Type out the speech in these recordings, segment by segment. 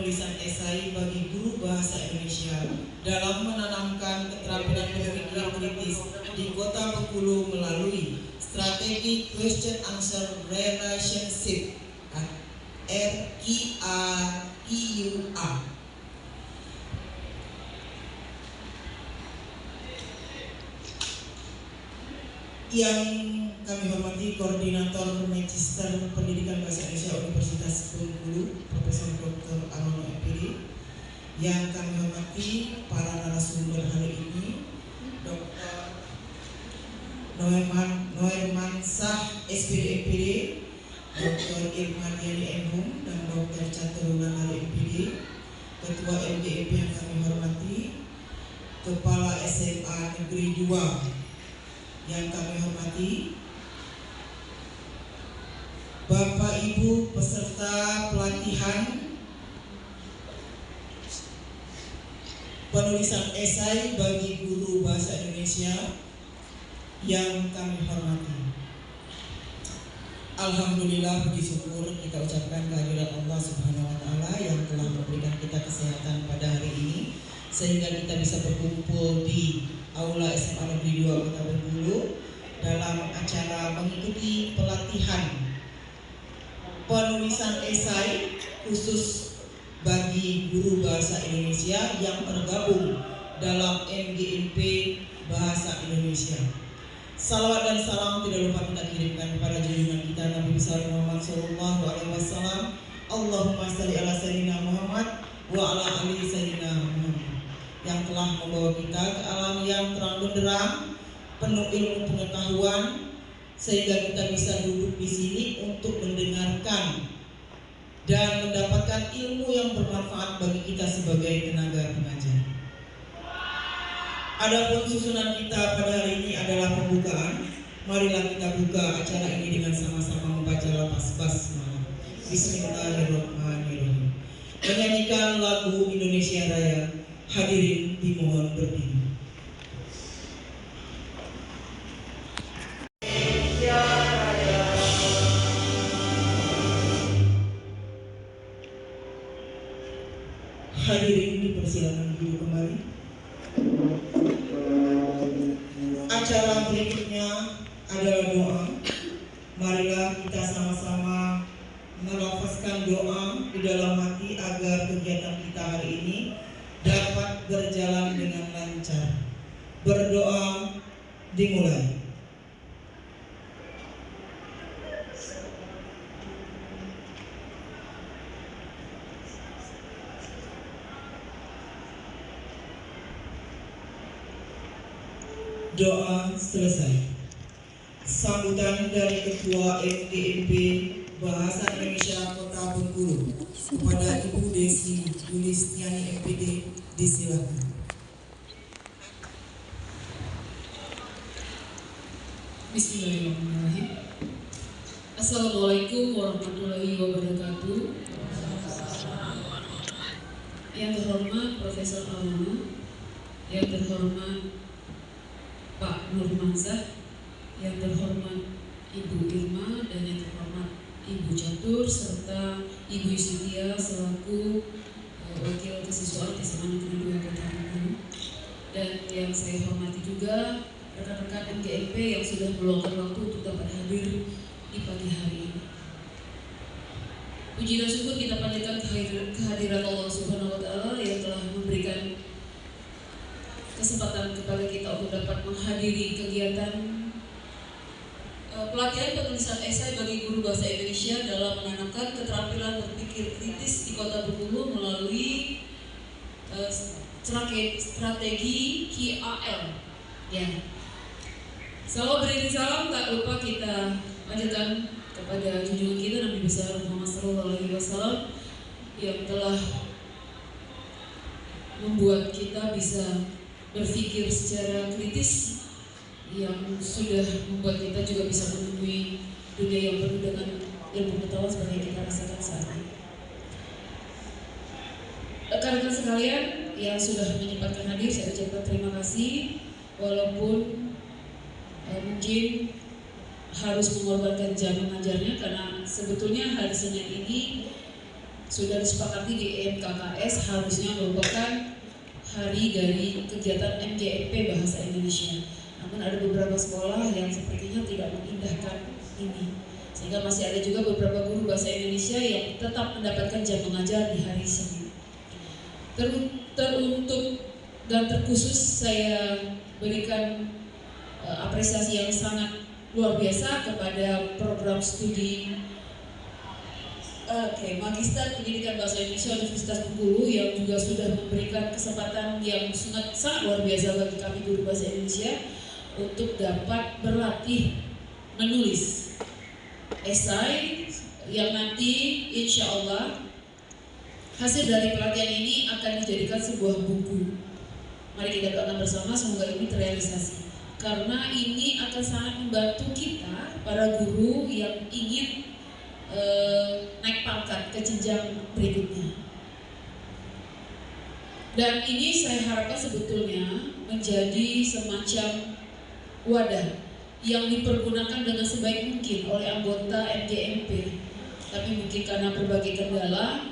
penulisan esai bagi guru bahasa Indonesia dalam menanamkan keterampilan berpikir kritis di Kota Bengkulu melalui strategi question answer relationship RQA. Yang kami hormati Koordinator Magister Pendidikan Bahasa Indonesia Universitas Bengkulu, Profesor Dr. Anono MPD. Yang kami hormati para narasumber hari ini, Dr. Noermansah SPD MPD, Dr. Irma Diani MHum, dan Dr. Caturuna Hari MPD, Ketua MGIP yang kami hormati, Kepala SMA Negeri 2 yang kami hormati, Bapak Ibu peserta pelatihan penulisan esai bagi guru bahasa Indonesia yang kami hormati. Alhamdulillah, puji syukur kita ucapkan kehadiran Allah Subhanahu wa Ta'ala yang telah memberikan kita kesehatan pada hari ini, sehingga kita bisa berkumpul di Aula SMA Negeri 2 Kota Bengkulu dalam acara mengikuti pelatihan penulisan esai khusus bagi guru bahasa Indonesia yang tergabung dalam MGIP Bahasa Indonesia. Salawat dan salam tidak lupa kita kirimkan kepada junjungan kita Nabi besar Muhammad Sallallahu Alaihi Wasallam. Allahumma salli ala sayyidina Muhammad wa ala ali sayyidina Muhammad, yang telah membawa kita ke alam yang terang benderang, penuh ilmu pengetahuan, sehingga kita bisa duduk di sini untuk mendengarkan dan mendapatkan ilmu yang bermanfaat bagi kita sebagai tenaga pengajar. Adapun susunan kita pada hari ini adalah pembukaan. Marilah kita buka acara ini dengan sama-sama membaca lafaz basmalah. Bismillahirrahmanirrahim. Menyanyikan lagu Indonesia Raya. Hadirin dimohon berdiri. Hadirin dipersilakan duduk kembali. Acara berikutnya adalah doa. Marilah kita sama-sama melafazkan doa di dalam hati agar kegiatan kita hari ini dapat berjalan dengan lancar. Berdoa dimulai. Doa selesai. Sambutan dari Ketua MGIP Bahasa Indonesia Kota Bengkulu kepada Ibu Desi Yulistiani MPD disilakan. Bismillahirrahmanirrahim. Assalamualaikum warahmatullahi wabarakatuh. Yang terhormat Profesor Anono, yang terhormat Pak Noermansah, yang terhormat Ibu Irma, dan yang terhormat Ibu Catur, serta Ibu Yusitia selaku Wakil Kesiswaan SMA Negeri 2 Kota Bengkulu, dan yang saya hormati juga rekan-rekan MGIP yang sudah meluangkan waktu untuk dapat hadir di pagi hari ini. Puji dan syukur kita panjatkan kehadiran Allah Subhanahu wa Ta'ala yang telah memberikan kesempatan kepada kita untuk dapat menghadiri kegiatan pelatihan penulisan esai bagi guru bahasa Indonesia dalam menanamkan keterampilan berpikir kritis di Kota Bengkulu melalui strategi QAL. Ya. Salam beriring salam, tak lupa kita panjatkan kepada junjungan kita Nabi besar Muhammad Sallallahu Alaihi Wasallam yang telah membuat kita bisa berpikir secara kritis, yang sudah membuat kita juga bisa menemui dunia yang penuh dengan ilmu pengetahuan seperti yang kita rasakan saat ini. Rekan-rekan sekalian yang sudah menyempatkan hadir, saya ucapkan terima kasih, walaupun mungkin harus mengorbankan jam mengajarnya, karena sebetulnya hari Senin ini sudah disepakati di EMKKS harusnya merupakan hari dari kegiatan MGMP Bahasa Indonesia. Namun ada beberapa sekolah yang sepertinya tidak mengindahkan ini, sehingga masih ada juga beberapa guru bahasa Indonesia yang tetap mendapatkan jam mengajar di hari Senin. Teruntuk dan terkhusus saya berikan apresiasi yang sangat luar biasa kepada program studi Magister Pendidikan Bahasa Indonesia Universitas Bengkulu yang juga sudah memberikan kesempatan yang sangat luar biasa bagi kami guru bahasa Indonesia untuk dapat berlatih menulis esai yang nanti insya Allah hasil dari pelatihan ini akan dijadikan sebuah buku. Mari kita doakan bersama semoga ini terrealisasi, karena ini akan sangat membantu kita para guru yang ingin naik pangkat ke jenjang berikutnya. Dan ini saya harapkan sebetulnya menjadi semacam wadah yang dipergunakan dengan sebaik mungkin oleh anggota MGMP. Tapi mungkin karena berbagai kendala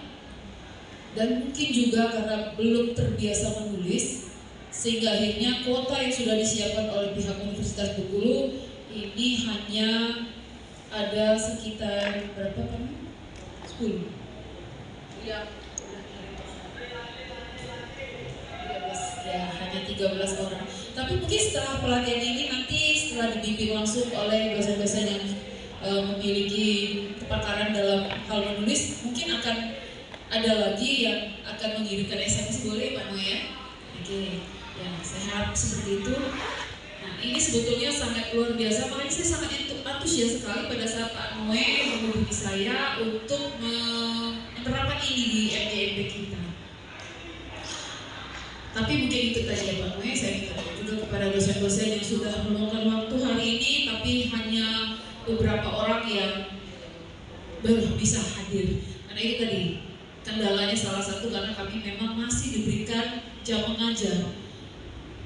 dan mungkin juga karena belum terbiasa menulis, sehingga akhirnya kuota yang sudah disiapkan oleh pihak Universitas Bengkulu ini hanya ada sekitar berapa kan? 10. Ya, hanya 13 orang. Tapi mungkin setelah pelatihan ini nanti setelah dibimbing langsung oleh dosen-dosen yang memiliki kepakaran dalam hal menulis, mungkin akan ada lagi yang akan mengirimkan SMS, boleh Pak Noe ya? Oke, ya saya harap seperti itu. Nah, ini sebetulnya sangat luar biasa, makanya saya sangat antusias sekali pada saat Pak Noe menghubungi saya untuk menerapkan ini di MGMP kita. Tapi mungkin itu tadi ya Pak Noe, saya minta juga kepada dosen-dosen yang sudah meluangkan waktu hari ini, tapi hanya beberapa orang yang belum bisa hadir. Karena itu tadi, kendalanya salah satu karena kami memang masih diberikan jam mengajar.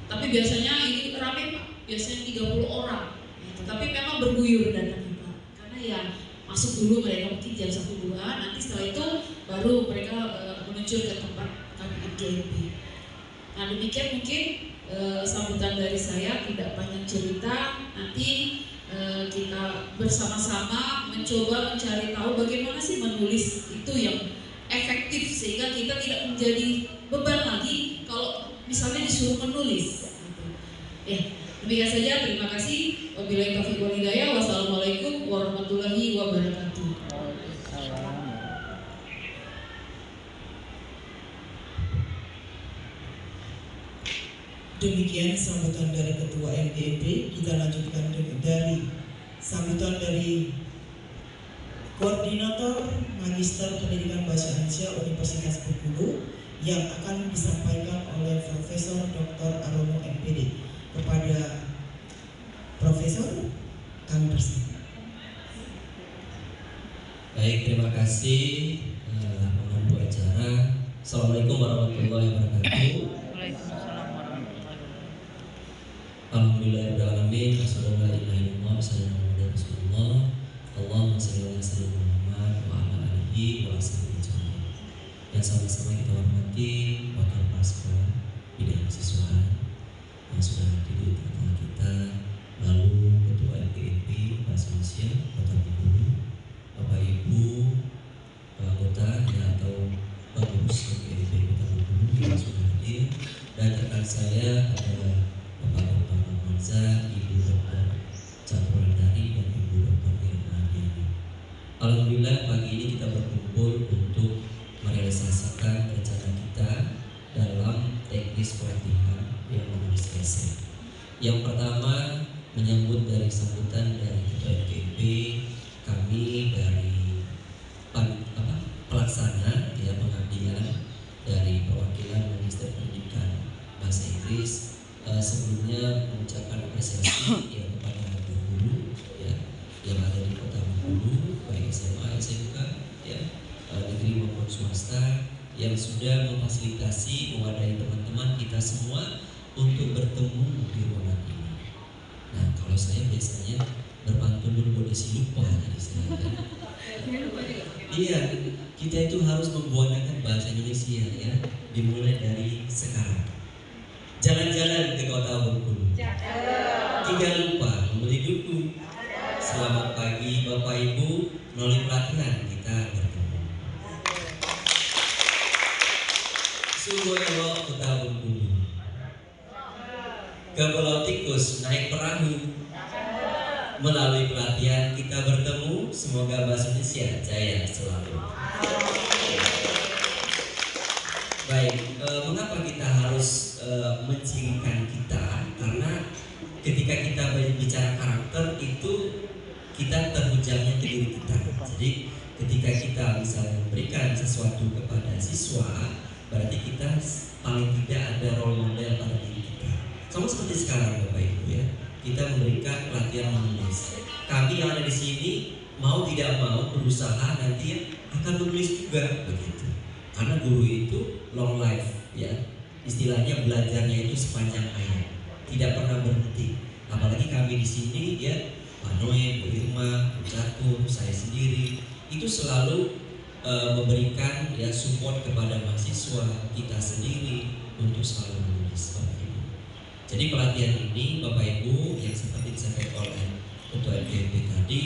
Tapi biasanya ini ramai Pak, biasanya 30 orang gitu. Tapi memang berguyur datangnya Pak, karena ya masuk dulu mereka mungkin jam 1-2, nanti setelah itu baru mereka menuju ke tempat kami MGMP. Nah demikian mungkin sambutan dari saya, tidak banyak cerita. Nanti kita bersama-sama mencoba mencari tahu bagaimana sih menulis itu yang efektif, sehingga kita tidak menjadi beban lagi kalau misalnya disuruh menulis gitu. Ya, demikian saja, terima kasih. Wabillahi taufiq wal hidayah. Wassalamualaikum warahmatullahi wabarakatuh. Demikian sambutan dari Ketua MGMP. Kita lanjutkan dari sambutan dari Koordinator Magister Pendidikan Bahasa Indonesia Universitas Bengkulu yang akan disampaikan oleh Profesor Dr. Arono MPD. Kepada Profesor, kami persilakan. Baik, terima kasih pengampu acara. Assalamualaikum warahmatullahi wabarakatuh. Alhamdulillahirrahmanirrahim. Wassalamualaikum warahmatullahi wabarakatuh. Allahumma shalli ala sayyidina Muhammad wa ala alihi wa sahbihi. Yang sama-sama kita hormati wakil kepala sekolah bidang siswaan yang sudah hadir di tengah kita, lalu Ketua MGMP Bahasa Indonesia Kota Bengkulu, Bapak Ibu anggota atau pengurus MGMP Kota Bengkulu yang sudah hadir, dan rekan saya adalah Bapak Dr. Normanza, Ibu Dr. Caturandari, dan Ibu Dr. Irma Diani. Alhamdulillah pagi ini kita berkumpul untuk merealisasikan rencana kita dalam teknis pelatihan yang menulis esai. Yang pertama, menyambut dari sambutan dari Ketua MGMP, kami dari pelaksana ya pengabdian dari perwakilan Magister Pendidikan Bahasa Inggris, sebelumnya mengucapkan apresiasi ya kepada guru ya yang ada di Kota Bengkulu, baik SMA, SMK ya, negeri maupun swasta, yang sudah memfasilitasi mewadahi teman-teman kita semua untuk bertemu di ruangan ini. Nah, kalau saya biasanya berpantun dulu, kondisi lupa dari saya. Iya, kita itu harus membuanakan bahasa Indonesia ya, dimulai dari sekarang. Jalan-jalan ke kota Bengkulu. Tidak lupa membeli buku. Selamat pagi Bapak Ibu, melalui pelatihan kita bertemu. Sungguh elok kota Bengkulu. Ke Pulau Tikus naik perahu. Melalui pelatihan kita bertemu. Semoga bahasa Indonesia jaya selalu. Baik, mengapa kita harus mencirikan kita? Karena ketika kita bicara karakter itu kita terhujamnya ke diri kita. Jadi ketika kita misalnya memberikan sesuatu kepada siswa, berarti kita paling tidak ada role model pada diri kita. Sama seperti sekarang Bapak Ibu ya, kita memberikan pelatihan menulis. Kami yang ada di sini mau tidak mau berusaha nanti akan menulis juga begitu. Karena guru itu long life ya, istilahnya belajarnya itu sepanjang hayat, tidak pernah berhenti. Apalagi kami di sini ya, Pak Noe, Bu Irma, Bu Catur, saya sendiri itu selalu memberikan ya support kepada mahasiswa kita sendiri untuk selalu menulis Bapak Ibu. Jadi pelatihan ini Bapak Ibu yang seperti disampaikan oleh Ketua LGMP tadi,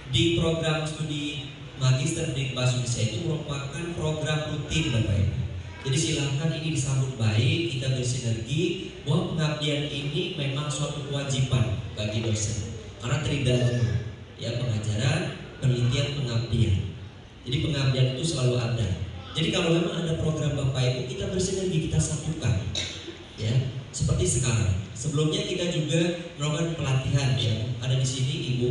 di program studi Magister di Bahasa Indonesia itu merupakan program rutin Bapak Ibu. Jadi silahkan ini disambut baik, kita bersinergi bahwa pengabdian ini memang suatu kewajiban bagi dosen. Karena tridharma ya, pengajaran, penelitian, pengabdian. Jadi pengabdian itu selalu ada. Jadi kalau memang ada program Bapak Ibu, kita bersinergi, kita satukan. Ya, seperti sekarang. Sebelumnya kita juga melakukan pelatihan yang ada di sini Ibu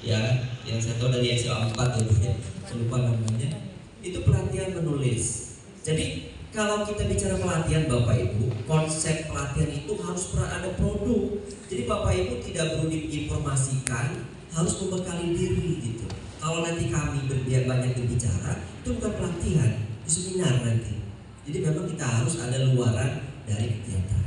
ya, yang saya tahu dari SMA 4 ya, saya lupa namanya. Itu pelatihan menulis. Jadi kalau kita bicara pelatihan Bapak Ibu, konsep pelatihan itu harus pernah ada produk. Jadi Bapak Ibu tidak perlu diinformasikan, harus membekali diri gitu. Kalau nanti kami banyak berbicara, itu bukan pelatihan, itu seminar nanti. Jadi memang kita harus ada luaran dari kegiatan.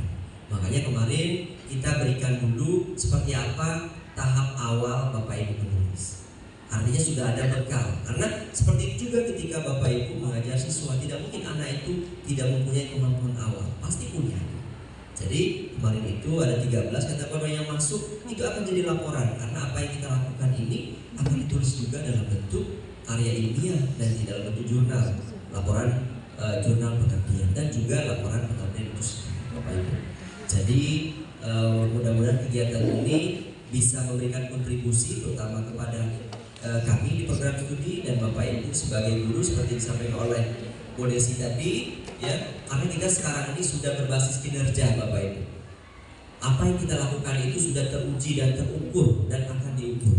Makanya kemarin kita berikan dulu seperti apa tahap awal Bapak Ibu menulis. Artinya sudah ada bekal. Karena seperti itu juga ketika Bapak Ibu mengajar siswa, tidak mungkin anak itu tidak mempunyai kemampuan awal, pasti punya. Jadi kemarin itu ada 13 kategori yang masuk, itu akan jadi laporan. Karena apa yang kita lakukan ini akan ditulis juga dalam bentuk karya ilmiah dan di dalam bentuk jurnal, laporan jurnal pengabdian dan juga laporan pengabdian itu sendiri, Bapak Ibu. Jadi mudah-mudahan kegiatan ini bisa memberikan kontribusi terutama kepada kami di program studi dan Bapak Ibu sebagai guru seperti disampaikan oleh Bu Desi tadi ya, karena kita sekarang ini sudah berbasis kinerja Bapak Ibu. Apa yang kita lakukan itu sudah teruji dan terukur dan akan diukur.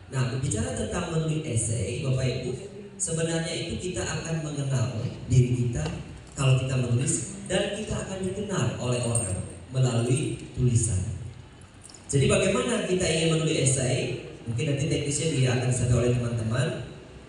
Nah, berbicara tentang menulis esai Bapak Ibu, sebenarnya itu kita akan mengenal diri kita kalau kita menulis, dan kita akan dikenal oleh orang melalui tulisan. Jadi bagaimana kita ingin menulis esai? Mungkin nanti teknisnya dia akan disampaikan oleh teman-teman.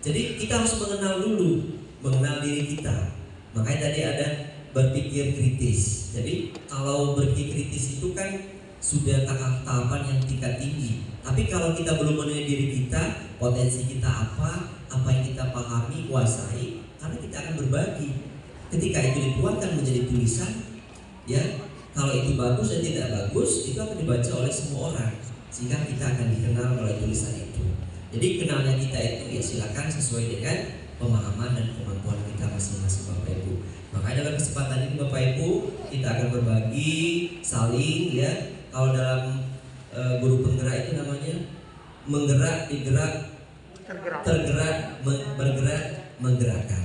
Jadi kita harus mengenal dulu, mengenal diri kita. Makanya tadi ada berpikir kritis. Jadi kalau berpikir kritis itu kan sudah tahapan yang tingkat tinggi. Tapi kalau kita belum mengenal diri kita, potensi kita apa yang kita pahami, kuasai, karena kita akan berbagi. Ketika itu dituangkan menjadi tulisan, ya kalau itu bagus dan tidak bagus, itu akan dibaca oleh semua orang, sehingga kita akan dikenal melalui tulisan itu. Jadi kenalnya kita itu ya silakan sesuai dengan pemahaman dan kemampuan kita masing-masing Bapak Ibu. Makanya dalam kesempatan ini Bapak Ibu kita akan berbagi, saling ya. Kalau dalam guru penggerak itu namanya menggerak, digerak, tergerak, bergerak, menggerakkan.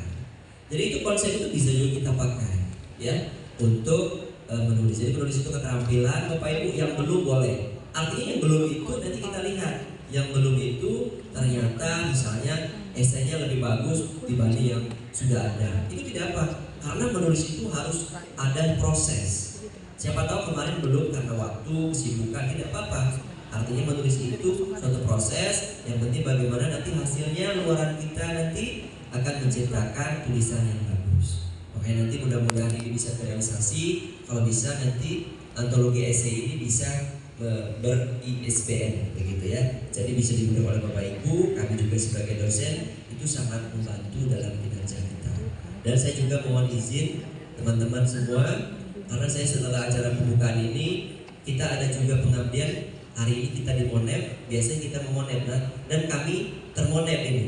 Jadi itu konsep itu bisa juga kita pakai ya untuk menulis. Jadi menulis itu keterampilan Bapak Ibu, yang belum boleh. Artinya yang belum itu nanti kita lihat. Yang belum itu ternyata misalnya esainya lebih bagus dibanding yang sudah ada. Itu tidak apa, karena menulis itu harus ada proses. Siapa tahu kemarin belum karena waktu, kesibukan, tidak apa-apa. Artinya menulis itu suatu proses. Yang penting bagaimana nanti hasilnya, luaran kita nanti akan menciptakan tulisan yang bagus. Makanya nanti mudah-mudahan ini bisa terrealisasi. Kalau bisa nanti antologi esai ini bisa ber-ISBN begitu ya. Jadi bisa digunakan oleh Bapak Ibu, kami juga sebagai dosen itu itu sangat membantu dalam kinerja kita. Dan saya juga mohon izin teman-teman semua, karena saya setelah acara pembukaan ini kita ada juga pengabdian. Hari ini kita di Monep, biasanya kita memonep, dan kami termonep ini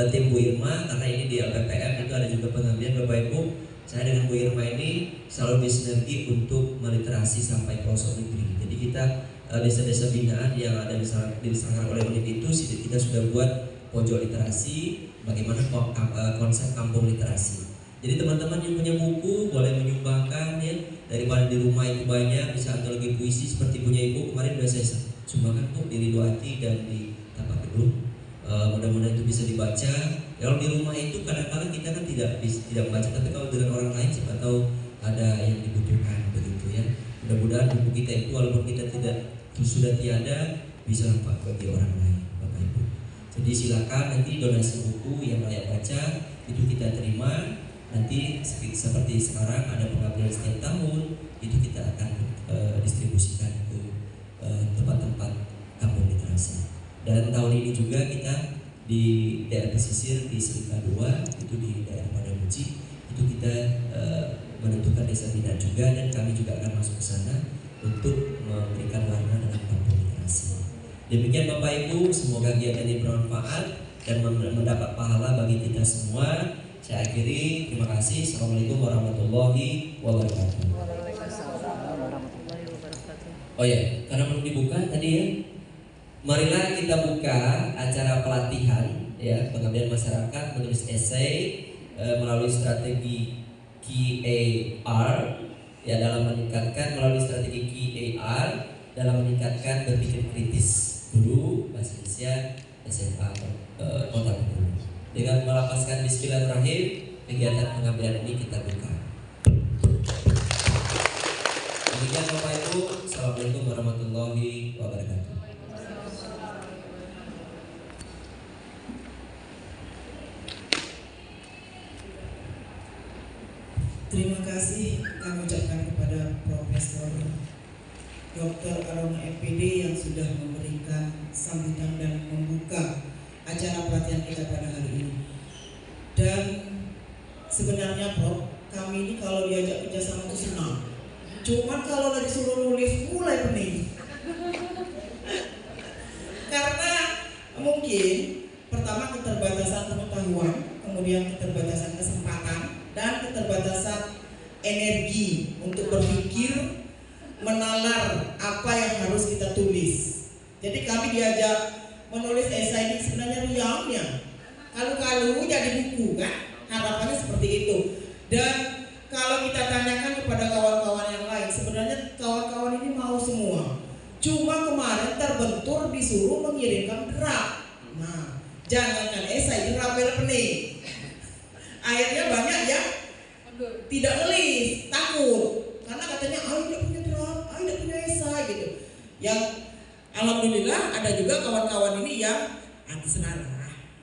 tim Bu Irma, karena ini di LPPM itu ada juga pengabdian. Bapak Ibu, saya dengan Bu Irma ini selalu bersinergi untuk meliterasi sampai pelosok negeri. Jadi kita desa-desa binaan yang ada diselenggarakan oleh UNIP itu kita sudah buat pojok literasi, bagaimana konsep kampung literasi. Jadi teman-teman yang punya buku boleh menyumbangkan ya, daripada di rumah itu banyak, bisa antologi puisi seperti punya Ibu kemarin sudah saya sumbangkan Bu di Ridwati dan di Tapak Gedung. Mudah-mudahan itu bisa dibaca. Kalau di rumah itu kadang-kadang kita kan tidak membaca, tapi kalau dengan orang lain siapa tahu ada yang dibutuhkan begitu ya. Mudah-mudahan buku kita itu walaupun kita sudah tiada, bisa manfaat bagi orang lain, Bapak Ibu. Jadi silakan nanti donasi buku yang layak baca itu kita terima. Nanti seperti sekarang ada pengabdian setiap tahun, itu kita akan distribusikan ke tempat-tempat kampung literasi. Dan tahun ini juga kita di daerah pesisir di Selika 2 itu di daerah Padamuci itu kita menentukan desa binaan juga, dan kami juga akan masuk ke sana untuk memberikan warna dengan kampung literasi. Demikian Bapak Ibu, semoga kegiatan ini bermanfaat dan mendapat pahala bagi kita semua. Saya akhiri, terima kasih. Assalamualaikum warahmatullahi wabarakatuh. Oh ya, karena belum dibuka tadi ya, marilah kita buka acara pelatihan ya pengabdian masyarakat menulis esai melalui strategi QAR ya, dalam meningkatkan melalui strategi QAR dalam meningkatkan berpikir kritis guru bahasa Indonesia SMA Kota Bengkulu. Dengan melapaskan bismillahirrahmanirrahim, kegiatan pengabdian ini kita buka. Demikian Bapak Ibu, assalamualaikum warahmatullahi wabarakatuh. Terima kasih kami ucapkan kepada Profesor Dr. Arona MPD yang sudah memberikan sambutan dan membuka acara pelatihan kita pada hari ini. Dan sebenarnya Prof, kami ini kalau diajak kerjasama itu senang. Cuman kalau lagi disuruh nulis mulai pening. Karena mungkin pertama keterbatasan pengetahuan, kemudian keterbatasan kesempatan, dan keterbatasan energi untuk berpikir, menalar apa yang harus kita tulis. Jadi kami diajak menulis esai ini sebenarnya riangnya. Kalau jadi buku kan, harapannya seperti itu. Dan kalau kita tanyakan kepada kawan-kawan yang lain, sebenarnya kawan-kawan ini mau semua. Cuma kemarin terbentur disuruh mengirimkan draft. Nah, jangankan esai, draft pening. Akhirnya banyak yang tidak nulis, takut. Karena katanya, tidak punya draft, tidak punya esai gitu. Yang alhamdulillah ada juga kawan-kawan ini yang terserah,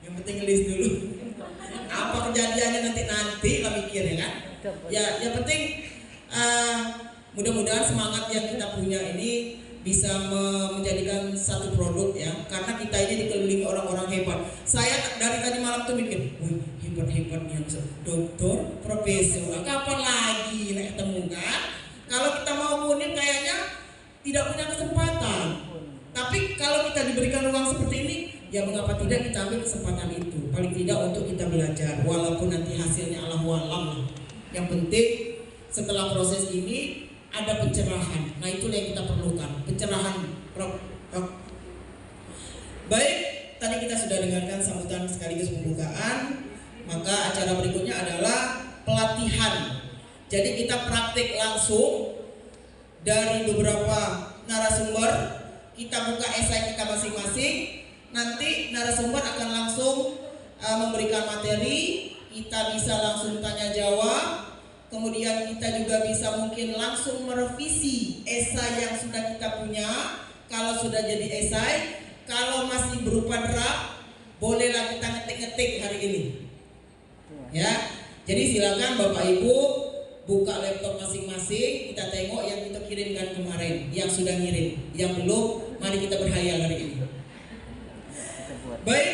yang penting nulis dulu. Apa kejadiannya nanti lah mikirnya kan. Ya, yang penting mudah-mudahan semangat yang kita punya ini bisa menjadikan satu produk ya, karena kita ini dikelilingi orang-orang hebat. Saya dari tadi malam tuh mikir, wih hebat-hebatnya dokter, profesor, kapan lagi nek ketemu kan? Kalau kita mau kuning kayaknya tidak punya kesempatan. Tapi kalau kita diberikan ruang seperti ini, ya mengapa tidak kita ambil kesempatan itu? Paling tidak untuk kita belajar, walaupun nanti hasilnya Allahu a'lam. Yang penting setelah proses ini ada pencerahan. Nah itulah yang kita perlukan, pencerahan. Baik, tadi kita sudah dengarkan sambutan sekaligus pembukaan. Maka acara berikutnya adalah pelatihan. Jadi kita praktik langsung dari beberapa narasumber. Kita buka esai kita masing-masing. Nanti narasumber akan langsung memberikan materi. Kita bisa langsung tanya jawab. Kemudian kita juga bisa mungkin langsung merevisi esai yang sudah kita punya. Kalau sudah jadi esai, kalau masih berupa draft, bolehlah kita ngetik-ngetik hari ini. Ya, jadi silakan Bapak Ibu buka laptop masing-masing, kita tengok yang kita kirimkan kemarin, yang sudah ngirim, yang belum, mari kita berhayal hari ini. Baik,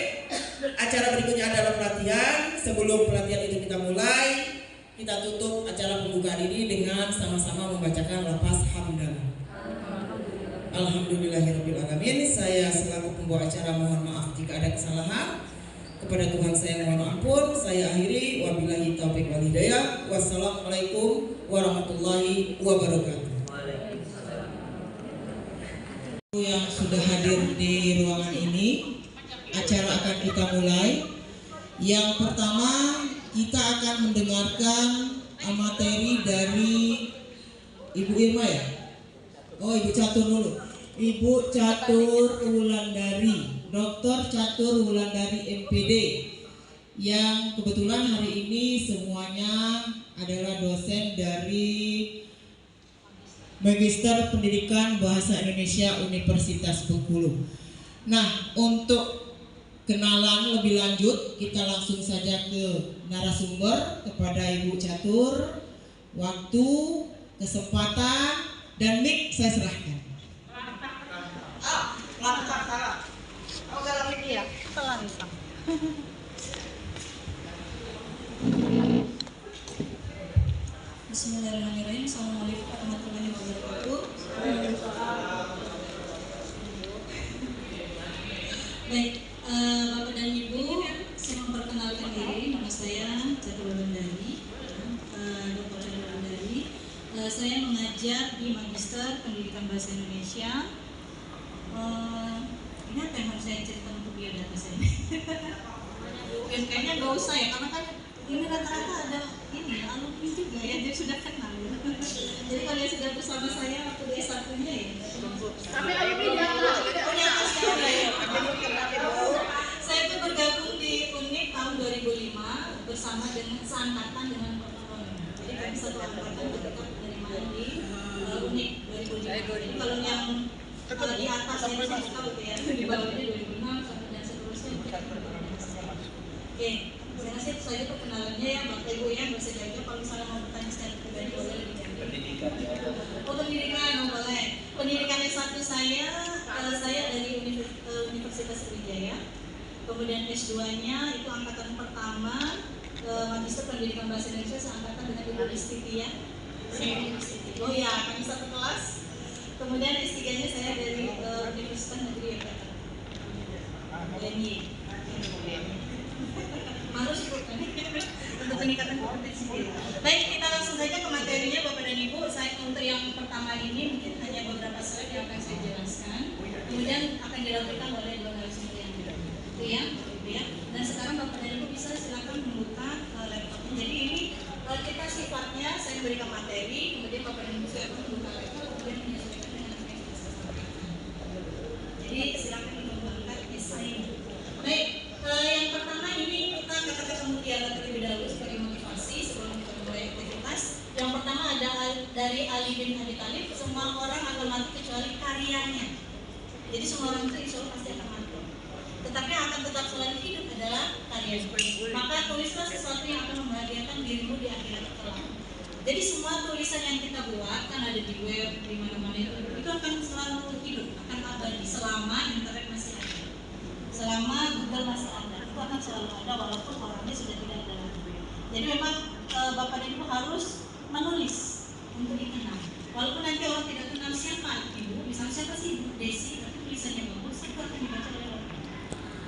Acara berikutnya adalah pelatihan. Sebelum pelatihan itu kita mulai, kita tutup acara pembukaan ini dengan sama-sama membacakan lafaz hamdalah. Alhamdulillahirrabbilalamin. Saya selaku pembawa acara mohon maaf jika ada kesalahan. Kepada Tuhan saya mohon ampun. Saya akhiri, wabillahi taufiq wal hidayah. Wassalamualaikum warahmatullahi wabarakatuh. Yang sudah hadir di ruangan ini, acara akan kita mulai. Yang pertama, kita akan mendengarkan materi dari Ibu Irma ya. Oh, Ibu Catur dulu. Ibu Catur Wulandari, Dr. Catur Wulandari MPD, yang kebetulan hari ini semuanya adalah dosen dari Magister Pendidikan Bahasa Indonesia Universitas Bengkulu. Nah, untuk kenalan lebih lanjut, kita langsung saja ke narasumber, kepada Ibu Catur. Waktu, kesempatan, dan mic saya serahkan. Salah. Oh, dalam ini ya? Salah nih. Bismillahirrahmanirrahim. Assalamualaikum warahmatullahi wabarakatuh. Baik, Bapak dan Ibu, saya memperkenalkan diri. Nama saya Catur Wulandari, Dr. Catur Wulandari. Saya mengajar di Magister Pendidikan Bahasa Indonesia. Ini apa yang harus saya ceritakan untuk biodata saya? Kayaknya nggak usah ya, karena kan ini rata-rata ada ini alumni juga ya, dia sudah kenal ya. Jadi kalau yang sudah bersama saya waktu di S1-nya ya. Tapi alumni punya sejarah ya. Saya itu bergabung di UNIK tahun 2005 bersama dengan seangkatan dengan Pak. Jadi kami satu angkatan ketika penerimaan di UNIK 2005. Jadi kalau yang di atas saya tidak tahu ya, di bawahnya 2006 sampai dan seterusnya. Oke. Saya rasa itu saja perkenalannya ya, Bapak Ibu ya, nggak usah jauh-jauh. Kalau misalnya mau bertanya secara pribadi boleh lebih jauh. Pendidikan, boleh. Pendidikan S1 saya dari Universitas Sriwijaya. Kemudian S2-nya itu angkatan pertama, Magister Pendidikan Bahasa Indonesia seangkatan dengan Ibu Istiti ya. Oh ya, kami satu kelas. Kemudian S3-nya saya dari Universitas Negeri Yogyakarta. UNY. Harus ikut untuk peningkatan kompetensi diri. Baik, kita langsung saja ke materinya Bapak dan Ibu. Saya untuk yang pertama ini mungkin hanya beberapa slide yang akan saya jelaskan. Kemudian akan dilakukan oleh dua narasumber yang itu ya, Ibu ya. Dan sekarang Bapak dan Ibu bisa silakan membuka laptopnya. Jadi ini kita sifatnya saya memberikan materi, kemudian Bapak dan Ibu silakan membuka laptop, kemudian menyesuaikan dengan apa yang kita sampaikan. Jadi silakan mengembangkan esai. Baik. Yang pertama ini kita kata-kata mutiara terlebih dahulu sebagai motivasi sebelum kita mulai aktivitas. Yang pertama ada dari Ali bin Abi Thalib, semua orang akan mati kecuali karyanya. Jadi semua orang itu insya Allah pasti akan mati. Tetapi yang akan tetap selalu hidup adalah karya. Maka tulislah sesuatu yang akan membahagiakan dirimu di akhirat kelak. Jadi semua tulisan yang kita buat kan ada di web, di mana-mana itu akan selalu hidup, akan abadi selama internet masih ada. Selama Google masih ada, itu akan selalu ada walaupun orangnya sudah tidak ada lagi. Jadi memang Bapak dan Ibu harus menulis untuk dikenal. Walaupun nanti orang tidak kenal siapa Ibu, misalnya siapa sih Ibu Desi, tapi tulisannya bagus, itu akan dibaca oleh orang.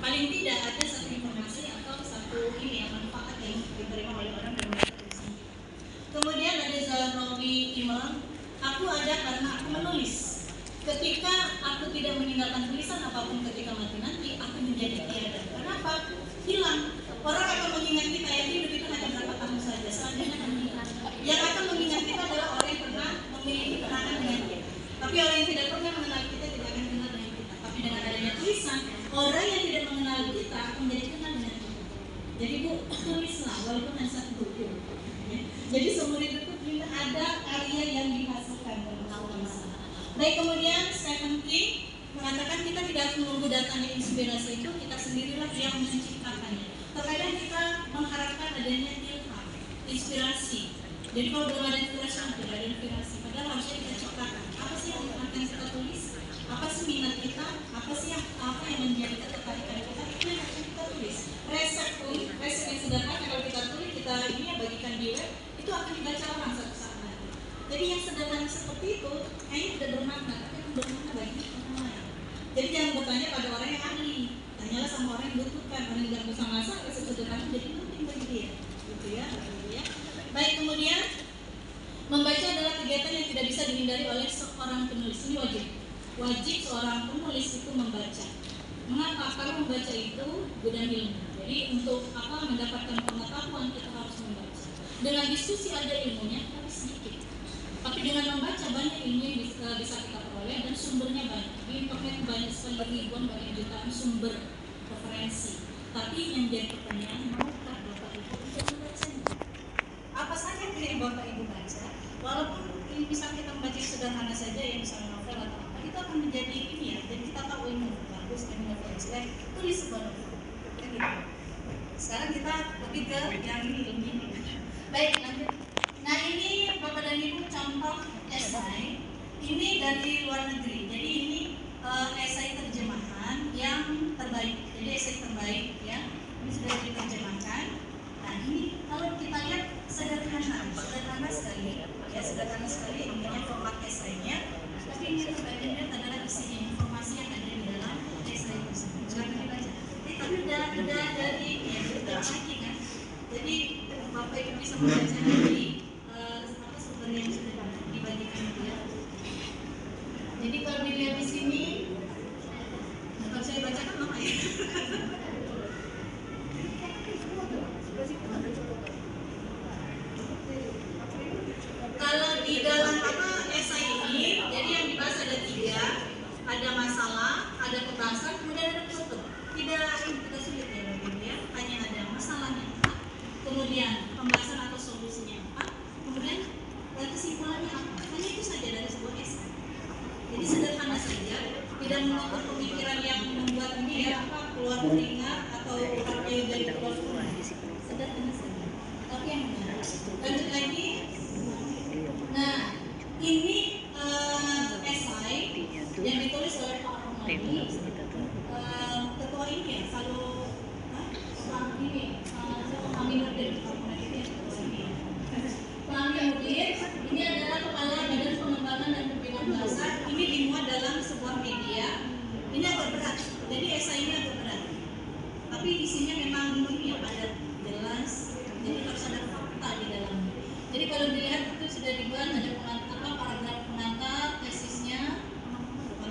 Paling tidak ada satu informasi atau satu ini yang manfaat yang diterima oleh orang dari tulisan. Kemudian ada Zahrawi Imam, aku ada karena aku menulis. Ketika aku tidak meninggalkan tulisan apapun ketika mati nanti, aku menjadi tiada. Kenapa? Hilang. Orang akan mengingat kita yang hidup itu hanya berapa tahun saja. Selanjutnya akan hilang. Yang akan mengingat kita adalah orang yang pernah memiliki kenangan dengan kita. Tapi orang yang tidak pernah mengenal kita tidak akan kenal dengan kita. Tapi dengan adanya tulisan, orang yang tidak mengenal kita akan menjadi kenal dengan kita. Jadi Bu, tulislah walaupun hanya satu buku. Jadi seumur hidup itu ada karya yang dihasilkan dalam tulisan. Baik, kemudian Stephen King mengatakan kita tidak harus menunggu datangnya inspirasi itu, kita sendirilah yang menciptakannya. Terkadang kita mengharapkan adanya ilham, inspirasi. Jadi kalau belum ada inspirasi, tidak ada inspirasi. Padahal harusnya kita ciptakan. Apa sih yang akan kita tulis? Apa sih minat kita? Apa yang menjadi ketertarikan kita? Itu yang akan kita tulis. Resep yang sederhana kalau kita tulis, kita ini ya bagikan di web, itu akan dibaca orang satu saat nanti. Jadi yang sederhana seperti itu kayaknya tidak bermakna, tapi yang bermakna bagi orang lain. Jadi jangan bertanya pada orang yang ahli, tanyalah sama orang yang butuhkan. Orang yang tidak bisa masak, resep sederhana jadi penting bagi dia, gitu ya. Baik, kemudian membaca adalah kegiatan yang tidak bisa dihindari oleh seorang penulis. Ini wajib seorang penulis itu membaca. Mengapa? Karena membaca itu gudang ilmu. Jadi untuk mendapatkan pengetahuan kita harus membaca. Dengan diskusi ada ilmunya, tapi sedikit. Tapi dengan membaca banyak ilmu yang bisa kita peroleh dan sumbernya banyak. Di internet banyak sekali ribuan bahkan jutaan sumber referensi. Tapi yang jadi pertanyaan, maukah Bapak Ibu untuk membacanya? Apa saja yang Bapak Ibu baca? Walaupun ini bisa kita membaca sederhana saja ya, misalnya novel atau apa, itu akan menjadi ini ya. Jadi kita tahu ini bagus, ini novel jelek, tulis sebuah novel. Gitu. Sekarang kita lebih ke yang ini. Baik, lanjut. Nah ini Bapak dan Ibu contoh esai. Ini dari luar negeri. Jadi ini esai terjemahan yang terbaik. Jadi esai terbaik ya. Ini sudah diterjemahkan. Nah ini kalau kita lihat sederhana sekali. Ya sederhana sekali. Ini format esainya. Tapi ini terbaiknya adalah isinya informasi yang ada di dalam esai tersebut. Silakan dibaca. Tapi udah dari ya sudah lagi kan. Jadi Bapak Ibu bisa membaca dari sumber yang sudah dibagikan itu ya. Jadi kalau dilihat di sini, kalau saya bacakan apa ya? Kalau di dalam esai ini, jadi yang dibahas ada 3, ada masalah, ada pembahasan, kemudian ada penutup. Tidak sulit ya Bapak Ibu ya. Hanya ada masalahnya apa, kemudian pembahasan atau solusinya apa, kemudian kesimpulannya apa. Hanya itu saja dari sebuah esai. Jadi sederhana saja, tidak menuntut pemikiran yang membuat dia keluar keringat atau hatinya jadi keluar keringat. Sederhana saja. Tapi yang benar. Lanjut lagi. Nah, ini esai yang ditulis oleh Pak Romani, ketua ini ya, kalau ini Pak Aminuddin, Pak Aminuddin ini adalah kepala Badan Pengembangan dan Pembinaan Bahasa. Ini dimuat dalam sebuah media. Ini agak berat, jadi esai ini agak berat. Tapi isinya memang ini ya padat, jelas. Jadi harus ada fakta di dalamnya. Jadi kalau dilihat itu sudah dibuat ada paragraf pengantar, tesisnya.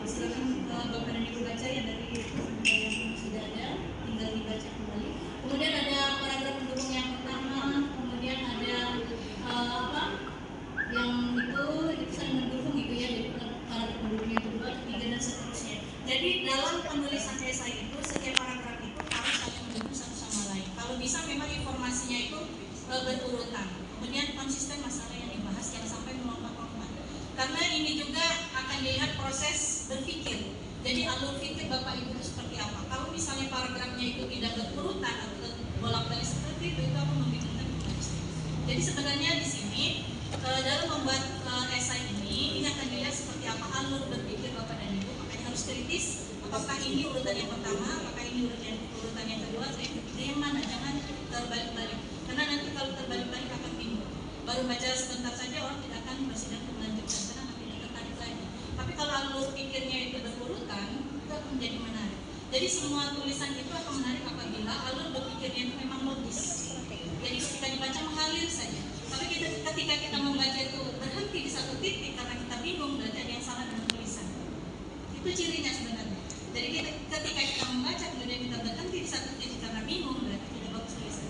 Silakan Bapak dan Ibu baca ya dari yang sudah ada, tinggal dibaca kembali. Kemudian ada paragraf pendukung yang pertama, kemudian ada yang itu saling mendukung gitu ya, jadi paragraf pendukung yang kedua, ketiga dan seterusnya. Jadi dalam penulisan esai itu setiap paragraf itu harus saling mendukung satu sama lain. Kalau bisa memang informasinya itu berurutan. Kemudian konsisten masalah yang dibahas, jangan sampai melompat-lompat. Karena ini juga akan dilihat proses berpikir. Jadi alur pikir Bapak Ibu itu seperti apa. Kalau misalnya paragrafnya itu tidak berurutan atau bolak-balik seperti itu akan membingungkan pembaca. Jadi sebenarnya di sini dalam membuat esai ini akan dilihat seperti apa alur berpikir Bapak dan Ibu. Makanya harus kritis. Apakah ini urutan yang pertama, apakah ini urutan yang kedua, atau yang ketiga, yang mana? Jangan terbalik-balik. Karena nanti kalau terbalik-balik akan bingung. Baru baca sebentar saja orang tidak akan bersidang melanjutkan karena akan tidak tertarik lagi. Tapi kalau alur pikirnya itu berurutan, itu akan menjadi menarik. Jadi semua tulisan itu akan menarik apabila alur berpikirnya itu memang logis. Jadi ketika dibaca mengalir saja. Tapi ketika kita membaca itu berhenti di satu titik karena kita bingung, berarti ada yang salah dengan tulisan. Itu cirinya sebenarnya. Jadi ketika kita membaca kemudian kita berhenti di satu titik karena bingung, berarti tidak bagus tulisan.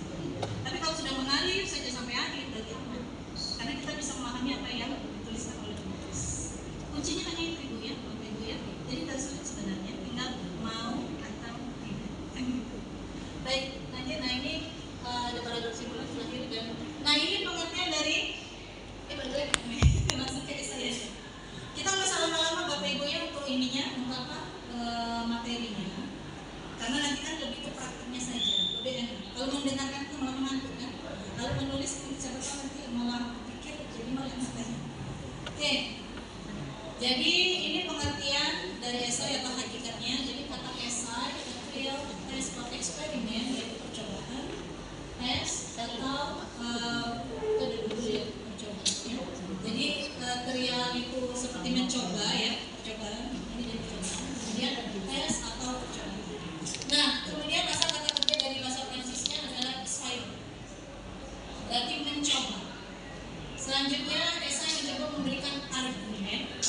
Tapi kalau sudah mengalir saja sampai akhir, berarti aman. Karena kita bisa memahami apa yang dituliskan oleh penulis. Kuncinya hanya itu Ibu ya, Bapak Ibu ya. Jadi tidak sulit sebenarnya, tinggal mau atau tidak. Baik, lanjut. Nah ini ada paragraf simpulan terakhir dan nah ini pengertian dari langsung ke saya. Kita nggak usah lama-lama Bapak Ibu ya untuk ininya, untuk apa materinya. Karena nanti kan lebih ke praktiknya saja, lebih enak. Kalau mendengarkan itu malah ngantuk kan. Kalau menulis siapa tahu nanti malah pikir jadi malah enak. Oke. Jadi ini pengertian dari esai atau hakikatnya. Jadi kata esai, real test of eksperimen, yaitu percobaan, tes atau itu dulu ya percobaan. Jadi trial itu seperti mencoba ya, percobaan. Ini jadi percobaan. Kemudian tes atau percobaan. Nah, kemudian bahasa kata kerja dari bahasa Prancisnya adalah essai, berarti mencoba. Selanjutnya, esai mencoba memberikan argumen.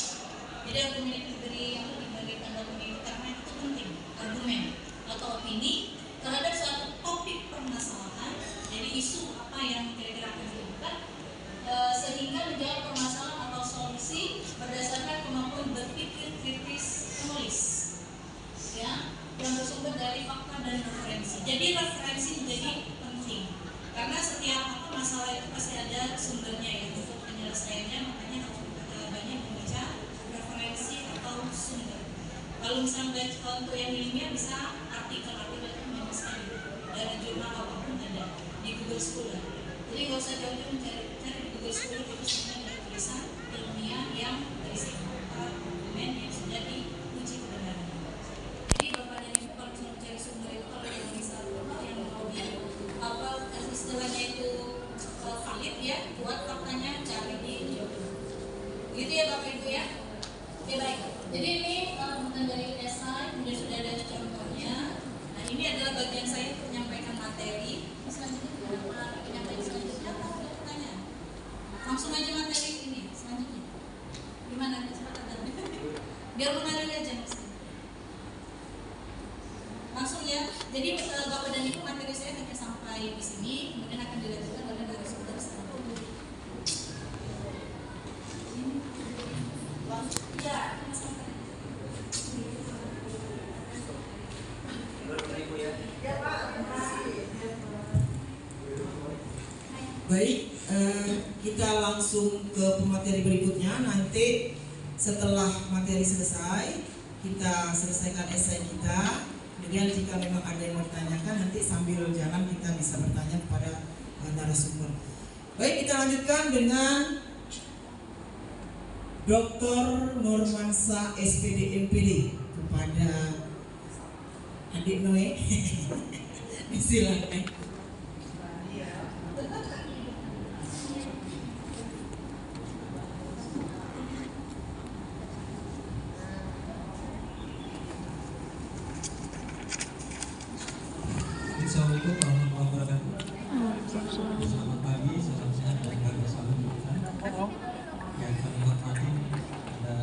Jadi argumen itu diberi tanda kutip karena itu penting. Argumen atau opini terhadap suatu topik permasalahan. Jadi isu apa yang kira-kira akan dilakukan, sehingga menjawab permasalahan atau solusi berdasarkan kemampuan berpikir kritis penulis, ya, yang bersumber dari fakta dan referensi. Jadi referensi menjadi penting karena setiap masalah itu pasti ada sumbernya ya untuk penyelesaiannya, makanya harus banyak membaca referensi atau sumber. Kalau misalnya untuk yang ilmiah bisa artikel-artikel itu banyak sekali dari jurnal apapun ada di Google Scholar. Jadi nggak usah jauh-jauh mencari di Google Scholar, itu sebenarnya ada tulisan ilmiah yang berisi fakta dokumen yang sudah diuji kebenaran. Jadi bapak dan ibu kalau misalnya mencari sumber itu kalau yang bisa yang mau apa istilahnya itu valid ya, buat faktanya cari di Google. Gitu ya bapak ibu ya. Oke baik. Jadi ini bukan dari esai, kemudian sudah ada contohnya. Nah ini adalah bagian saya untuk menyampaikan materi. Selanjutnya penyampaian selanjutnya apa ada pertanyaan? Langsung aja materi ini selanjutnya. Gimana kesempatan? Biar mengalir aja maksudnya. Langsung ya. Jadi bapak dan ibu materi saya hanya sampai di sini, kemudian akan dilanjutkan oleh narasumber setelah itu. Ya, baik, kita langsung ke pemateri berikutnya. Nanti setelah materi selesai, kita selesaikan esai kita. Kemudian jika memang ada yang mau ditanyakan, nanti sambil jalan kita bisa bertanya kepada narasumber. Baik, kita lanjutkan dengan Dr. Nurmansyah SPD MPD kepada adik Noe. Silakan. Assalamualaikum warahmatullahi wabarakatuh. Selamat pagi, salam sehat dan bahagia selalu yang kami hormati ada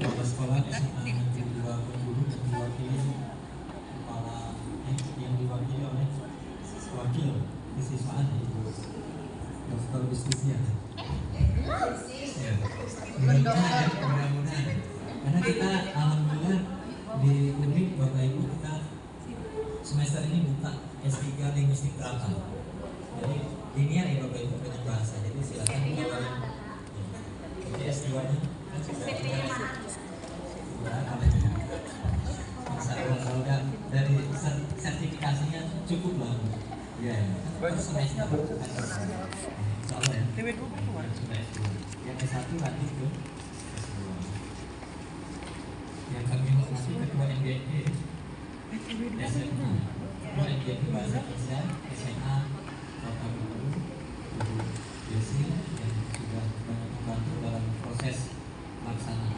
kepala sekolah SMA Negeri 2 Bengkulu dan diwakili kepala yang diwakili oleh wakil kesiswaan Ibu Dr. Bisnisnya. Ya, mudah-mudahan karena kita alhamdulillah di UNIK Bapak Ibu kita semester ini buka S3 linguistik terapan. Jadi linear ya Bapak Ibu dengan bahasa. Jadi silakan diawali. Jadi S2-nya kan sudah kalau dari sertifikasinya cukup lah. Ya, per semester insya Allah ya. Yang S1 lanjut ke S2. Yang kami hormati Ketua NGNP SMA MGNP Bahasa Indonesia SMA Kota Bengkulu, Ibu Desi yang sudah banyak membantu dalam proses pelaksanaan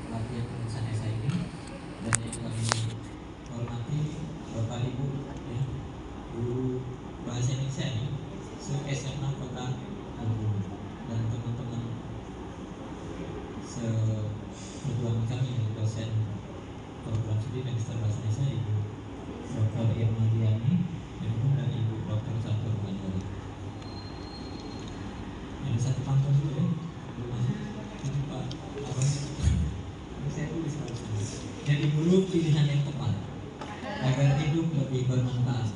pelatihan penulisan esai ini, dan yang kami hormati Bapak Ibu ya, guru bahasa Indonesia ini se-SMA Kota Bengkulu dan teman-teman seperjuangan kami dosen program studi Magister Bahasa Indonesia Ibu Dr. Irma Diani dan Ibu Dr. Catur Mandori. Ada satu pantun dulu ya, belum masuk. Ini Pak apa? Saya tulis kalau jadi guru pilihan yang tepat agar hidup lebih bermanfaat.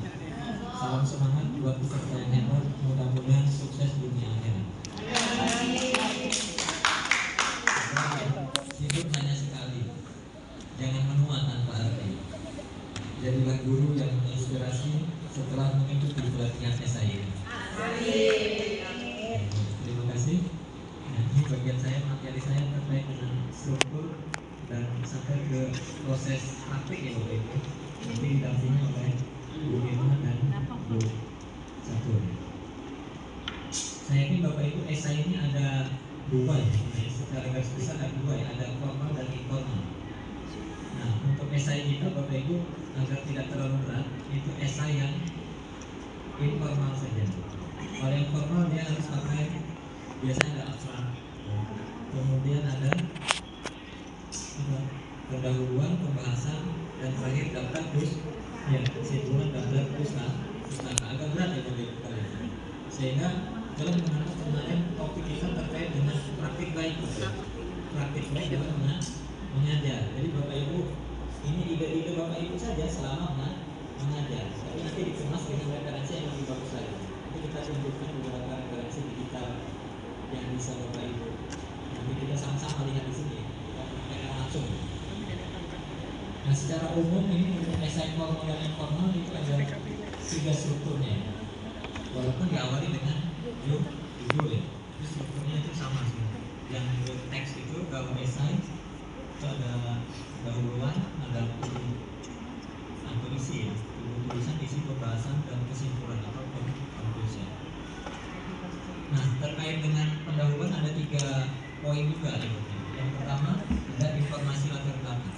Salam semangat buat peserta yang hebat, mudah-mudahan sukses dunia akhirat. Hidup hanya sekali, jangan menua tanpa arti. Jadilah guru yang menginspirasi setelah mengikuti pelatihan esai ini. Terima kasih. Nah, ini bagian saya, materi saya terkait struktur dan sampai ke proses praktik ya Bapak Ibu. Nanti didampingi oleh Bu Irma dan Bu Catur. Saya yakin Bapak Ibu esai ini ada dua ya, secara garis besar ada dua ya, ada formal dan informal. Nah, untuk esai kita Bapak Ibu agar tidak terlalu berat, itu esai yang informal saja. Kalau yang formal dia harus pakai, biasanya ada abstrak, kemudian ada pendahuluan, pembahasan, dan terakhir daftar ya, kesimpulan daftar pustaka. Agak berat ya Bapak Ibu kalian. Sehingga dalam mengenal kemarin topik kita terkait dengan praktik baik, praktik baik dalam mengajar. Jadi Bapak Ibu, ini ide-ide Bapak Ibu saja selama mengajar. Tapi nanti dikemas dengan referensi yang lebih bagus lagi. Nanti kita tunjukkan beberapa referensi digital yang bisa Bapak Ibu. Nanti kita sama-sama lihat di sini. Kita praktekkan langsung. Nah, secara umum ini untuk esai formal dan informal itu ada 3 strukturnya. Walaupun diawali dengan judul ya, tapi strukturnya itu sama sih. Yang teks itu kalau esai itu ada pendahuluan, ada atau isi ya, tulisan, isi, pembahasan, dan kesimpulan atau conclusion. Nah, terkait dengan pendahuluan ada 3 poin juga nih. Yang pertama ada informasi latar belakang.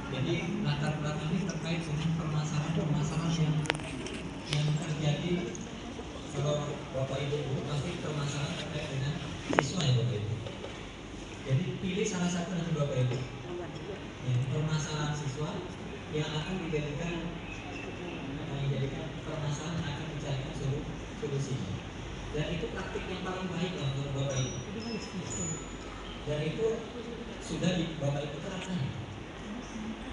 Jadi latar belakang ini terkait dengan permasalahan-permasalahan yang terjadi. Kalau Bapak Ibu pasti permasalahan terkait dengan siswa ya Bapak Ibu. Jadi pilih salah satu nanti Bapak Ibu. Ya, permasalahan siswa yang akan dijadikan permasalahan yang akan dicarikan solusinya. Dan itu praktik yang paling baik lah untuk Bapak Ibu. Dan itu sudah Bapak Ibu terapkan.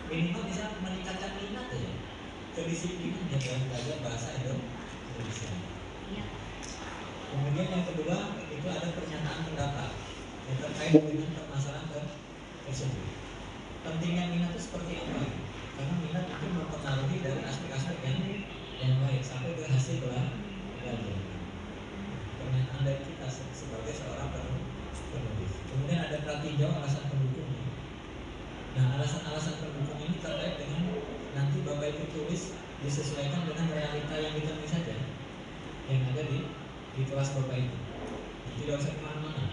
Minimal bisa meningkatkan minat ya, kedisiplinan dalam belajar bahasa Indonesia. Kemudian yang kedua itu ada pernyataan pendapat yang terkait dengan permasalahan tersebut. Pentingnya minat itu seperti apa? Karena minat itu mempengaruhi dari aspek-aspek yang baik sampai ke hasil belajar. Pernyataan dari kita sebagai seorang penulis. Kemudian ada pratinjau alasan pendukungnya. Nah, alasan-alasan pendukung ini terkait dengan nanti Bapak Ibu tulis disesuaikan dengan realita yang ditemui saja yang ada di kelas Bapak Ibu. Tidak usah kemana-mana.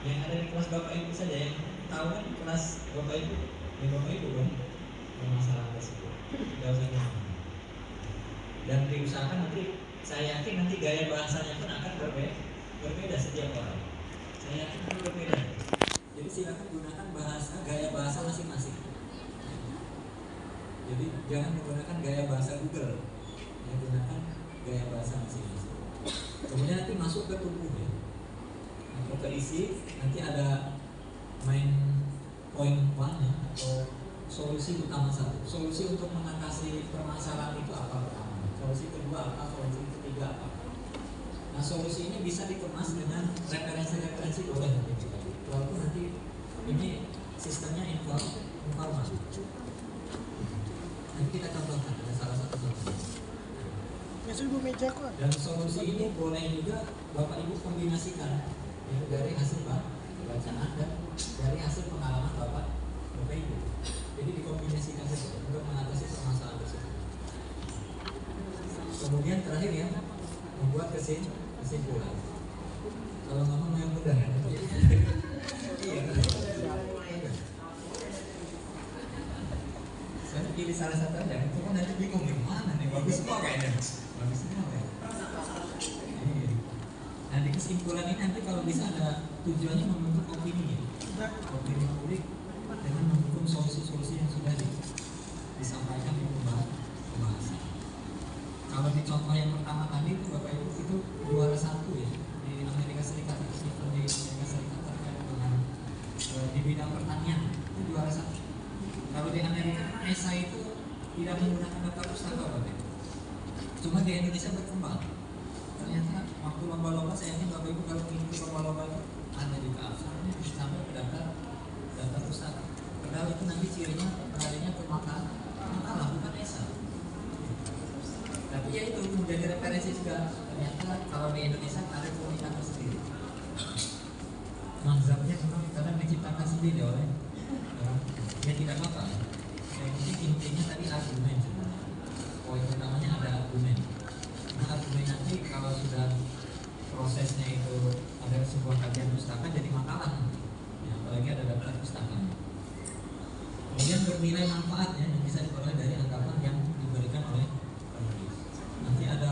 Yang ada di kelas Bapak Ibu saja, yang tahu kan di kelas Bapak Ibu, ya Bapak Ibu kan masalah tersebut. Tidak usah kemana-mana. Dan diusahakan nanti, saya yakin nanti gaya bahasanya pun akan berbeda setiap orang. Saya yakin akan berbeda. Jadi silakan gunakan gaya bahasa masing-masing. Jadi jangan menggunakan gaya bahasa Google, yang gunakan gaya bahasa masing-masing. Kemudian nanti masuk ke tubuh ya, atau ke isi. Nanti ada main point 1 ya, atau solusi utama 1. Solusi untuk mengatasi permasalahan itu apa pertama? Solusi kedua apa? Solusi ketiga apa? Nah, solusi ini bisa dikemas dengan referensi-referensi boleh nanti. Walaupun nanti ini sistemnya informal. Nanti kita contohkan ada salah satu contoh. Dan solusi ini boleh juga Bapak Ibu kombinasikan ya, dari hasil bacaan dan dari hasil pengalaman Bapak Ibu. Jadi dikombinasikan saja untuk mengatasi permasalahan tersebut. Kemudian terakhir ya, membuat kesimpulan. Kalau ngomong yang mudah ya. Saya pilih salah satu aja, itu kan nanti bingung nih, mana nih, bagus semua kayaknya. Bagus semua ya. Nanti kesimpulan ini nanti kalau bisa ada tujuannya membentuk opini ya. Opini publik dengan mendukung solusi-solusi yang sudah disampaikan di pembahasan. Kalau di contoh yang pertama tadi itu Bapak Ibu itu juara 1 ya di Amerika Serikat, di Amerika Serikat terkait dengan di bidang pertanian itu juara 1. Kalau di Amerika esai itu tidak menggunakan daftar pustaka Bapak Ibu. Cuma di Indonesia berkembang. Ternyata waktu lomba-lomba saya yakin Bapak Ibu kalau mengikuti lomba-lomba itu ada juga absennya sampai ke daftar pustaka. Padahal itu nanti cirinya perharinya ke makalah bukan esai. Tapi ya itu menjadi referensi juga. Ternyata kalau di Indonesia ada komunitas sendiri. Mazhabnya memang kadang diciptakan sendiri oleh Ya tidak apa-apa. Yang penting intinya tadi argumen sebenarnya. Poin utamanya ada argumen. Nah argumen nanti kalau sudah prosesnya itu ada sebuah kajian pustaka jadi makalah. Ya, apalagi ada daftar pustaka. Kemudian bernilai manfaatnya yang bisa diperoleh dari anggapan yang diberikan oleh penulis. Nanti ada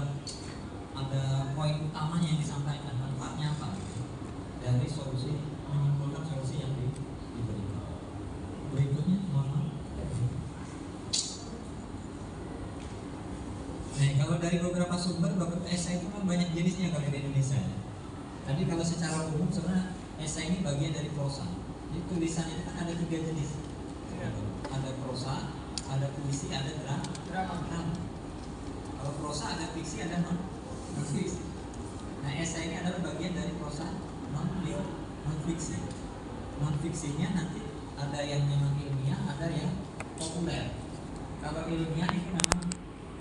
poin utamanya yang disampaikan, manfaatnya apa dari solusi, menyimpulkan solusi yang diberikan. Berikutnya mohon maaf. Nah, kalau dari beberapa sumber, beberapa esai itu kan banyak jenisnya kalau di Indonesia. Tapi kalau secara umum sebenarnya esai ini bagian dari prosa. Jadi tulisan itu kan ada 3 jenis. Ada prosa, ada puisi, ada drama. Kalau prosa ada fiksi, ada non-fiksi. Nah, esai ini adalah bagian dari prosa non-fiksi. Non-fiksinya nanti ada yang memang ilmiah, ada yang populer. Kalau ilmiah itu memang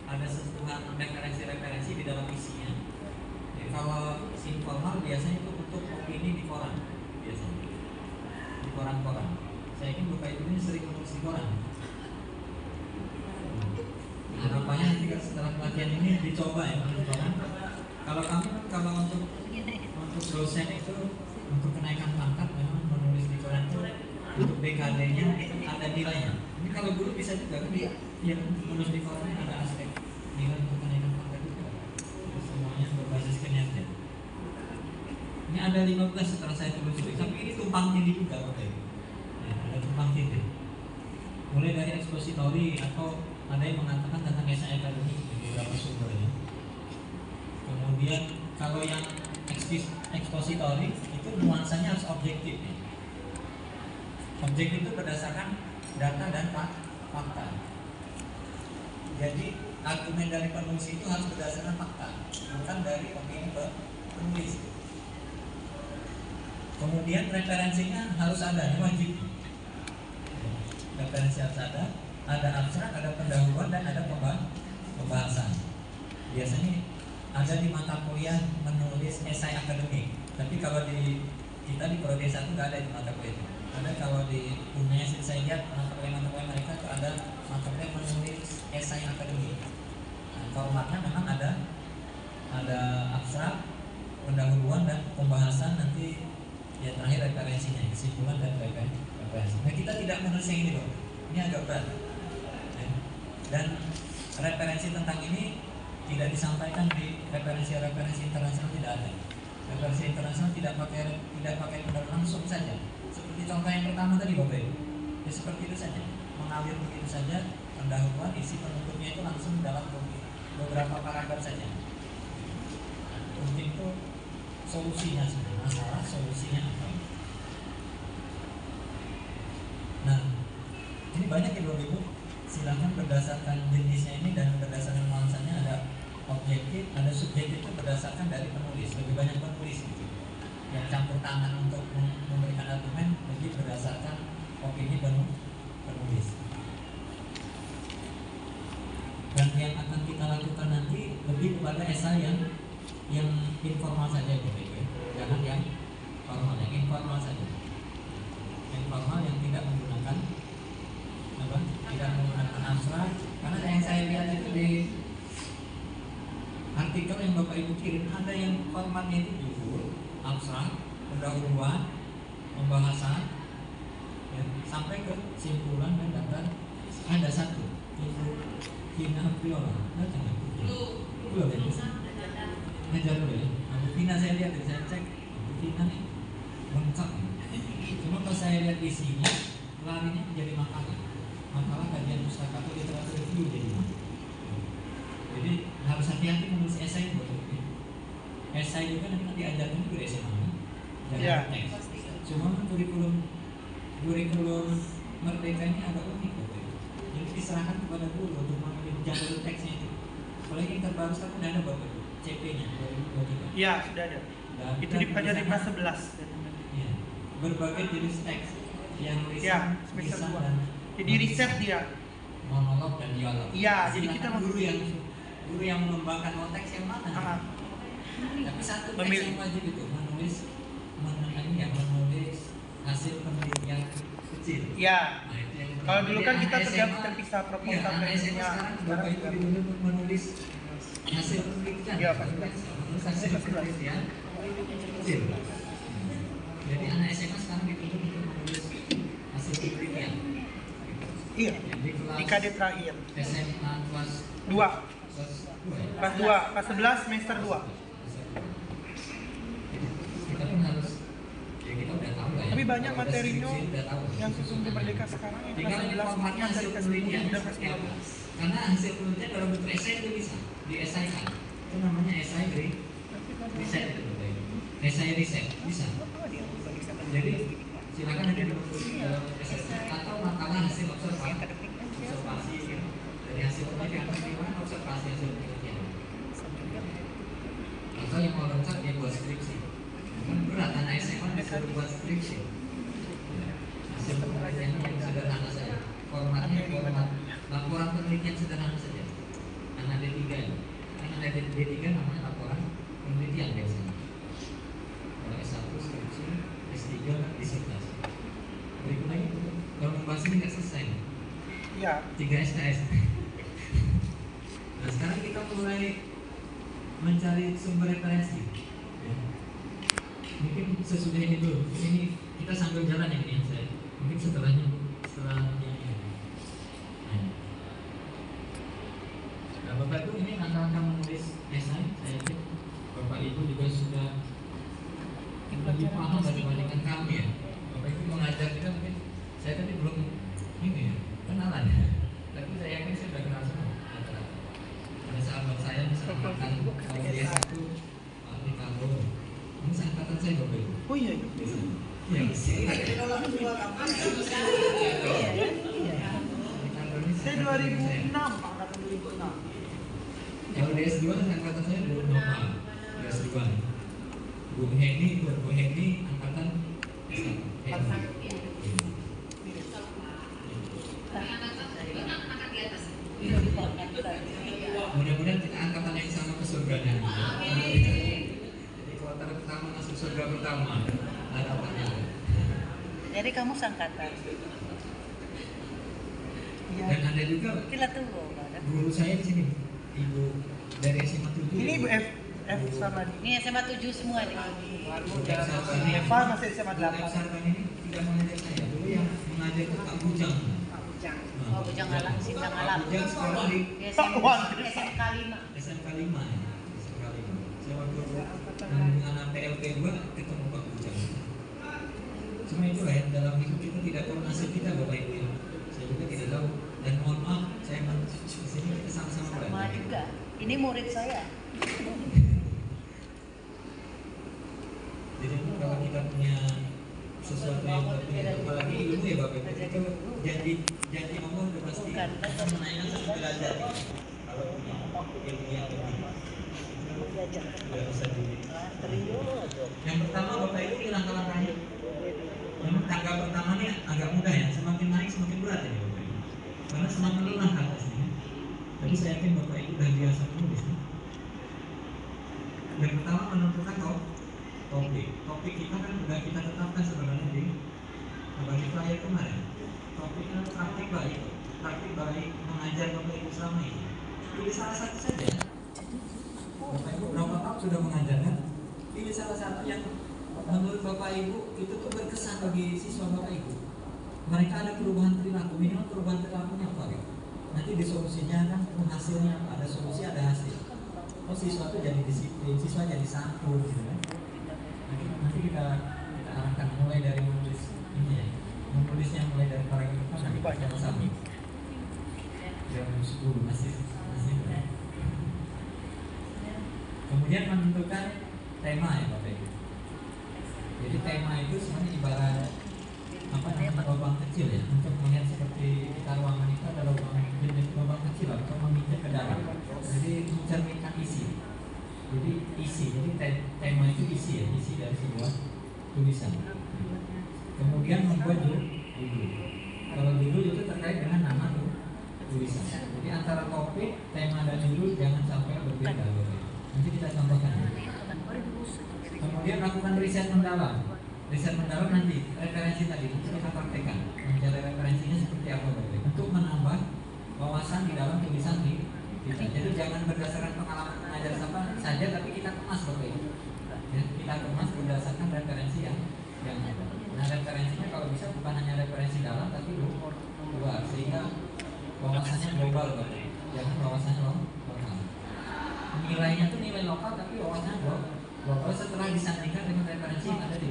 ada sentuhan referensi-referensi di dalam isinya. Jadi kalau informal biasanya itu untuk opini di koran, biasanya di koran-koran. Saya yakin Bapak Ibu ini sering menulis di koran. Harapannya nanti setelah pelatihan ini dicoba ya menulis koran. Kalau kami kalau untuk dosen itu untuk kenaikan pangkat memang menulis di koran itu untuk BKD-nya itu ada nilainya. Ini kalau guru bisa juga kan yang menulis di koran ada aspek nilai untuk kenaikan pangkat juga. Semuanya berbasis kinerja. Ini ada 15 setelah saya telusuri, tapi ini tumpang tindih juga Bapak Ibu. Ya, ada tumpang tindih. Mulai dari ekspositori atau ada yang mengatakan tentang esai akademik di beberapa sumbernya. Kemudian kalau yang ekspositori itu nuansanya harus objektif ya. Objektif itu berdasarkan data dan fakta. Jadi argumen dari penulis itu harus berdasarkan fakta, bukan dari opini penulis. Kemudian referensinya harus ada, ini wajib. Referensi harus ada abstrak, ada pendahuluan dan ada pembahasan. Biasanya ada di mata kuliah menulis esai akademik, tapi kalau di kita di Prodi 1 nggak ada di mata kuliah itu. Ada kalau di UNES saya lihat mata kuliah mereka itu ada mata kuliah menulis esai akademik. Nah, formatnya memang ada abstrak, pendahuluan dan pembahasan, nanti ya terakhir referensinya, kesimpulan dan referensi. Nah kita tidak menulis yang ini loh, ini agak berat. Dan referensi tentang ini tidak disampaikan di referensi internasional, tidak ada. Referensi internasional tidak pakai pendahuluan, langsung saja. Seperti contoh yang pertama tadi Bapak Ibu, ya seperti itu saja, mengalir begitu saja, pendahuluan, isi penutupnya itu langsung dalam beberapa paragraf saja. Penting itu solusinya sebenarnya, masalah solusinya apa. Nah, ini banyak ya Bapak Ibu. Silakan berdasarkan jenisnya ini dan berdasarkan nuansanya, ada objektif, ada subjektif itu berdasarkan dari penulis, lebih banyak penulis gitu. Yang campur tangan untuk memberikan argumen lebih berdasarkan opini penulis. Dan yang akan kita lakukan nanti lebih kepada esai yang informal saja Bapak Ibu. Jangan yang formal, yang informal saja. Informal yang tidak menggunakan tidak menggunakan abstrak, karena yang saya lihat itu di artikel yang Bapak Ibu kirim ada yang formatnya itu judul, abstrak, pendahuluan, pembahasan, ya, sampai ke kesimpulan dan daftar. Ada satu, Ibu Vina Viola, datang belum ya? Ngejar dulu ya. Ibu Vina saya lihat, saya cek Ibu Vina nih lengkap. Cuma pas saya lihat isinya, larinya menjadi makalah kajian pustaka atau literatur review jadi harus hati-hati menulis esai buat itu. Esai juga nanti diajarkan juga di SMA jangan teks. Cuma kurikulum Merdeka ini agak unik gitu. Jadi diserahkan kepada guru untuk memilih jalur teksnya itu. Apalagi yang terbaru sekarang ada Bapak CP-nya 2023. Iya, sudah ada. Dan itu dipelajari kelas 11. Iya. Berbagai jenis teks yang lisan, semester 2. dan Jadi riset dia. Monolog dan dialog. Iya, jadi kita guru yang mengembangkan konteks yang mana? Tapi satu teks yang wajib itu menulis hasil penelitian kecil. Ya. Nah, itu yang Kalau dulu kan kita Jadi anak SMA terpisah Iya, proposal anak SMA teknisnya. sekarang Bapak Ibu dulu menulis hasil penelitian. Iya, Pak. Terus hasil penelitian kecil. Jadi anak SMA sekarang dituntut untuk menulis hasil penelitian. Iya. Jadi kelas Di KD terakhir. SMA kelas 2. kelas 2 ya? Kelas 2, kelas 11 semester 2. Kita pun harus ya kita udah tahu lah ya. Tapi banyak Kalau udah materinya skripsi udah tahu. yang sesungguhnya Merdeka sekarang yang Tinggal kelas ini 11 formatnya yang hasil dari kelas 10 penelitian dan kelas seperti apa. 12. Karena hasil penelitian dalam bentuk esai itu bisa di esai kan. Itu namanya esai riset itu Bapak Ibu. Esai riset bisa. Jadi silakan nanti bentuk esai atau makalah hasil observasi gitu. Dari hasil penelitian bagaimana observasi hasil penelitian. Atau yang mau lengkap dia buat skripsi. Kan berat anak SMA disuruh buat skripsi. Hasil penelitian yang sederhana saja. Formatnya format laporan penelitian sederhana saja. Anak D3 ini. Anak D3 namanya laporan penelitian biasanya. Kalau S1 skripsi, S3 disertasi. Berikutnya itu kalau membahas ini nggak selesai. Iya. 3 SKS. Nah sekarang kita mulai mencari sumber referensi. Ya. Mungkin sesudah ini dulu. Ini kita sambil jalan ya ini saya. Mungkin setelah ini. Nah, Bapak Ibu ini langkah-langkah menulis esai. Saya yakin Bapak Ibu juga sudah lebih paham dibandingkan kami ya. Bapak Ibu mengajar kita mungkin saya tadi belum ini ya kenalan ya. Tapi saya yakin saya sudah kenal semua. Ada sahabat saya misalkan kalau dia satu Pak Ricardo. Ini seangkatan saya Bapak Ibu. Oh iya. Iya. Saya 2006, angkatan 2006. Kalau di S2 angkatan saya 2006. Di S2. Bu Heni angkatan S1. Mudah-mudahan kita angkatan yang sama ke surga nanti. Jadi kuartal pertama masuk surga pertama. Harapannya. Jadi kamu sangkatan. Dan ada juga Kila tuh. guru saya di sini, Ibu dari SMA 7. Ini Ibu F sama Ini SMA 7 semua nih. Ini Eva masih SMA 8. Sarkan ini tidak mengajar saya. Dulu yang mengajar itu Pak Bujang. Oh, Bujang Alam, Sindang Alam. Bujang sekarang di SMK 5. SMK 5 ya. SMK 5. Saya waktu dengan PLP 2 ketemu Pak Bujang. Cuma itulah ya, dalam hidup kita tidak tahu nasib kita Bapak Ibu ya. Saya juga tidak tahu. Dan mohon maaf, saya di sini kita sama-sama Sama belajar. juga. Ini murid saya. Jadi kalau kita punya sesuatu yang berbeda, apalagi ilmu ya Bapak Ibu, itu janji Allah udah pasti akan menaikkan satu derajat. Kalau punya ilmu yang lebih, tidak bisa di. Yang pertama Bapak Ibu ini langkah-langkahnya. Memang tangga pertama ini agak mudah ya, semakin naik semakin berat ya Bapak Ibu. Karena semakin lelah ke atasnya. Tapi saya yakin Bapak Ibu udah biasa menulis. Yang pertama menentukan topik. Topik kita kan sudah kita tetapkan sebenarnya di flyer kemarin. Topiknya praktik baik mengajar Bapak Ibu selama ini. Pilih salah satu saja. Bapak Ibu berapa tahun sudah mengajar kan? Pilih salah satu yang menurut Bapak Ibu itu tuh berkesan bagi siswa Bapak Ibu. Mereka ada perubahan perilaku, minimal perubahan perilakunya apa gitu. Nanti di solusinya kan hasilnya apa? Ada solusi, ada hasil. Oh siswa itu jadi disiplin, siswa jadi santun gitu kan. Nanti kita arahkan mulai dari menulis ini ya. Menulisnya mulai dari paragraf pertama baca sama. Jam 10 masih. Kemudian menentukan tema ya Bapak Ibu. Jadi tema itu sebenarnya ibarat apa namanya lubang kecil ya, untuk melihat seperti kita ruangan itu ada lubang kecil lah, untuk menginjak ke dalam. Jadi mencerminkan isi. Jadi tema itu isi ya, isi dari sebuah tulisan. Kemudian membuat judul. Kalau judul itu terkait dengan nama tulisan. Jadi antara topik, tema dan judul jangan sampai berbeda. Nanti kita contohkan. Kemudian lakukan riset mendalam. riset mendalam nanti referensi tadi kita praktekkan. Mencari referensinya seperti apa Bapak Ibu, untuk menambah wawasan di dalam tulisan di kita. Jadi jangan berdasarkan pengalaman mengajar saja, tapi kita kemas Bapak Ibu. Ya, kita kemas berdasarkan referensi yang ada. Nah referensinya kalau bisa bukan hanya referensi dalam tapi luar, sehingga wawasannya global Bapak Ibu. Jangan wawasannya lokal. Nilainya tuh nilai lokal tapi wawasannya global setelah disandingkan dengan referensi yang ada di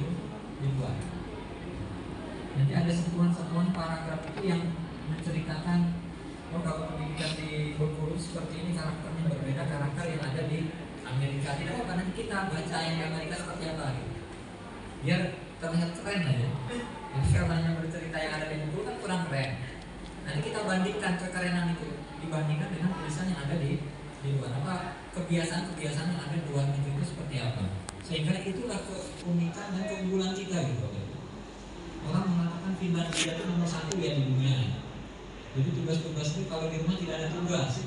luar. Nanti ada sentuhan-sentuhan paragraf itu yang menceritakan, oh kalau pendidikan di Bengkulu seperti ini karakternya berbeda karakter yang ada di Amerika. Tidak, karena kita baca yang di Amerika seperti apa gitu. Biar terlihat keren aja. Jadi kalau hanya bercerita yang ada di Bengkulu kan kurang keren. Nanti kita bandingkan kekerenan itu dibandingkan dengan tulisan yang ada di luar. Apa kebiasaan-kebiasaan yang ada di luar negeri itu seperti apa? Sehingga itulah keunikan dan keunggulan kita gitu. Orang mengatakan Finlandia itu nomor 1 ya di dunia. Jadi tugas-tugas itu kalau di rumah tidak ada tugas,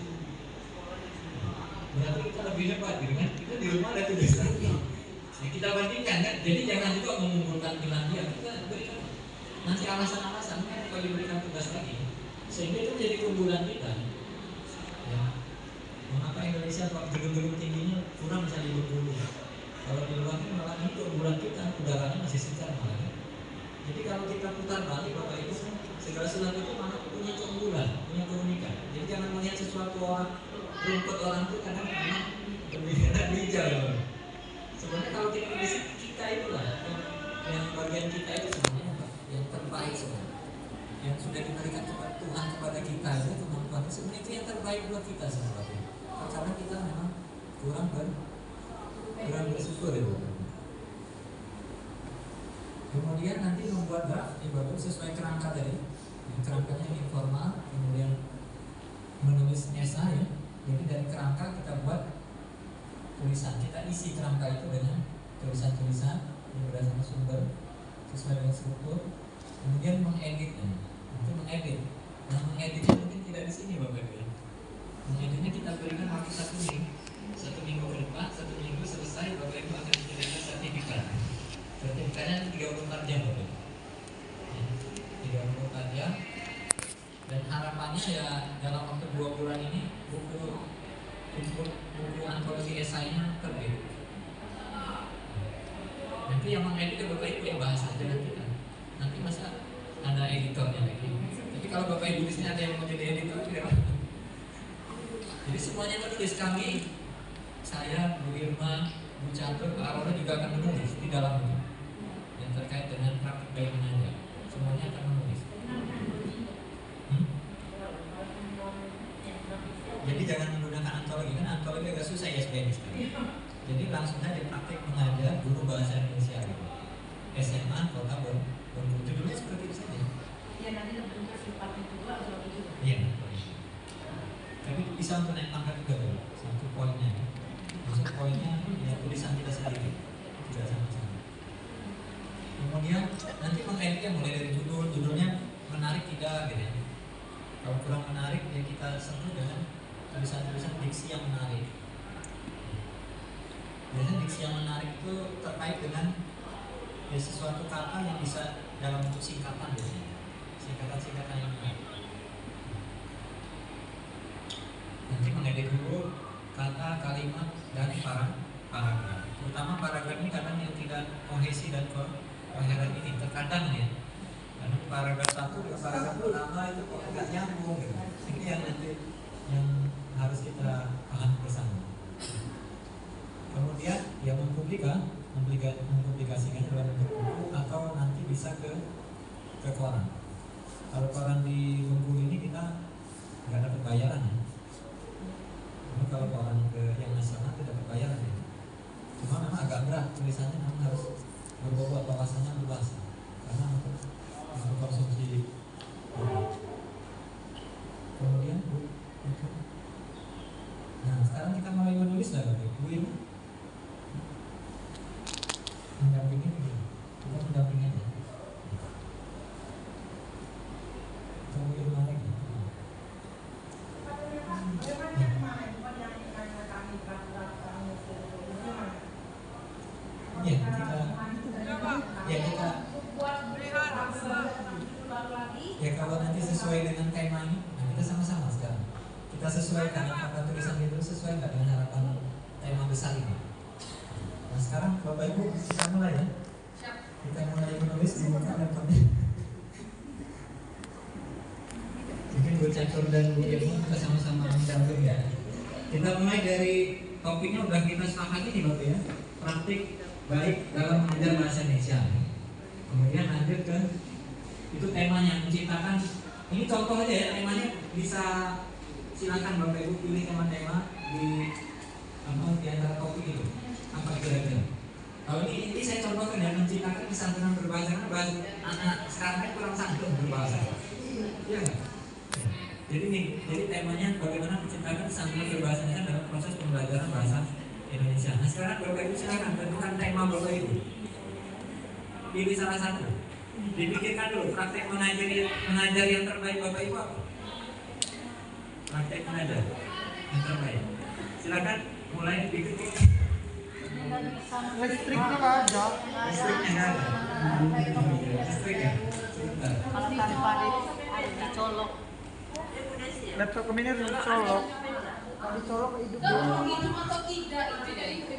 berarti kita lebih hebat gitu kan? Kita di rumah ada tugas lagi. Nah, kita bandingkan kan? Jadi jangan juga mengunggulkan Finlandia. Kita berikan nanti alasan-alasan kan kalau diberikan tugas lagi, sehingga itu menjadi keunggulan kita. Ya. Mengapa Indonesia kalau gedung-gedung tingginya kurang bisa diburu? Kalau di luar ini malah itu keunggulan kita, udaranya masih segar malah. Jadi kalau kita putar balik Bapak Ibu, segala sesuatu itu malah punya keunggulan, punya keunikan. Jadi jangan melihat sesuatu orang, rumput orang itu kadang memang lebih hijau. Sebenarnya kalau kita di kita itulah yang bagian kita itu sebenarnya apa? Yang terbaik sebenarnya. Yang sudah diberikan kepada Tuhan kepada kita itu kemampuan itu sebenarnya itu yang terbaik buat kita sebenarnya. Karena kita memang kurang bersyukur ya Bapak. Kemudian nanti membuat draft ya Bapak sesuai kerangka tadi. Kerangkanya informal, kemudian menulis esai ya. Jadi dari kerangka kita buat tulisan, kita isi kerangka itu dengan tulisan-tulisan yang berdasarkan sumber sesuai dengan struktur. Kemudian mengeditnya, itu mengedit. Nah mengeditnya mungkin tidak di sini Bapak Ibu. Mengeditnya kita berikan waktu 1 minggu. 1 minggu ke depan, 1 minggu selesai Bapak Ibu akan diberikan sertifikat. Sertifikatnya 34 jam Bapak Ibu. 34 jam. Dan harapannya ya dalam waktu 2 bulan ini buku antologi esainya terbit. Nanti yang mengedit Bapak Ibu yang bahas aja nanti kan. Nanti masa ada editornya lagi. Tapi kalau Bapak Ibu di sini ada yang mau jadi editor tidak. Jadi semuanya menulis kami, saya, Bu Irma, Bu Catur, Pak Arono juga akan menulis di dalam itu yang terkait dengan praktik baik mengajar. Semuanya akan menulis. Jadi jangan menggunakan antologi, kan antologi agak susah ya SBM sekarang. Jadi langsung saja praktik mengajar guru bahasa Indonesia gitu. SMA Kota Bengkulu. Judulnya seperti itu saja. Ya nanti bentuknya sifatnya juga atau juga. Iya. Tapi bisa untuk naik pangkat juga tuh. 1 poinnya. Maksud poinnya ya tulisan kita sendiri. Tidak sama-sama. Kemudian nanti mengeditnya mulai dari judulnya menarik tidak gitu ya. Kalau kurang menarik ya kita sentuh dengan tulisan-tulisan diksi yang menarik. Biasanya diksi yang menarik itu terkait dengan ya, sesuatu kata yang bisa dalam bentuk singkatan biasanya. Singkatan-singkatan yang menarik. Nanti mengedit dulu kata, kalimat, dan paragraf. Terutama paragraf ini kadang yang tidak kohesi dan koheren ini terkadang ya. Karena paragraf 1 ke paragraf pertama itu kok agak nyambung gitu. Ini yang nanti yang harus kita paham bersama. Kemudian ya mempublikasikan dalam bentuk buku atau nanti bisa ke koran. Kalau koran di Bengkulu ini kita nggak dapat bayaran ya. Kalau koran yang nasional tidak dapat bayaran ya. Cuma memang agak berat tulisannya, memang harus berbobot wawasannya luas karena untuk konsumsi. Kemudian nah sekarang kita mulai menulis lah Bu Irma. Mendampingi kita mendampingi aja. Bu Irma lagi. Iya, kita Ya kita ya kalau nanti sesuai dengan temanya, nah kita sama-sama sekarang kita sesuaikan apakah tulisan itu sesuai nggak dengan harapan tema besar ini. Nah sekarang Bapak Ibu kita mulai ya. Kita mulai menulis di muka laptopnya. Mungkin Bu Catur dan Bu Irma kita sama-sama mencampur ya. Kita mulai dari topiknya udah kita sepakati nih Bapak ya. Praktik baik dalam mengajar bahasa Indonesia. Kemudian lanjut ke itu temanya menciptakan. Ini contoh aja ya, temanya bisa silakan Bapak Ibu pilih tema-tema di antara topik itu. Apa kira-kira? Kalau ini saya contohkan ya, menciptakan kesantunan berbahasa. Karena bahasa anak sekarang kan kurang santun berbahasa. Iya nggak? Jadi temanya bagaimana menciptakan kesantunan berbahasa Indonesia dalam proses pembelajaran bahasa Indonesia. Nah sekarang Bapak Ibu silakan tentukan tema Bapak Ibu. Pilih salah satu. Dipikirkan dulu praktek mengajar yang terbaik Bapak Ibu apa? Praktek mengajar yang terbaik. Silakan mulai dipikir. Listriknya nggak ada. Listriknya nggak ada. Listriknya. Sebentar. Kalau tanpa dicolok. Laptop kami ini harus dicolok. Kalau dicolok hidup. Hidup atau tidak itu.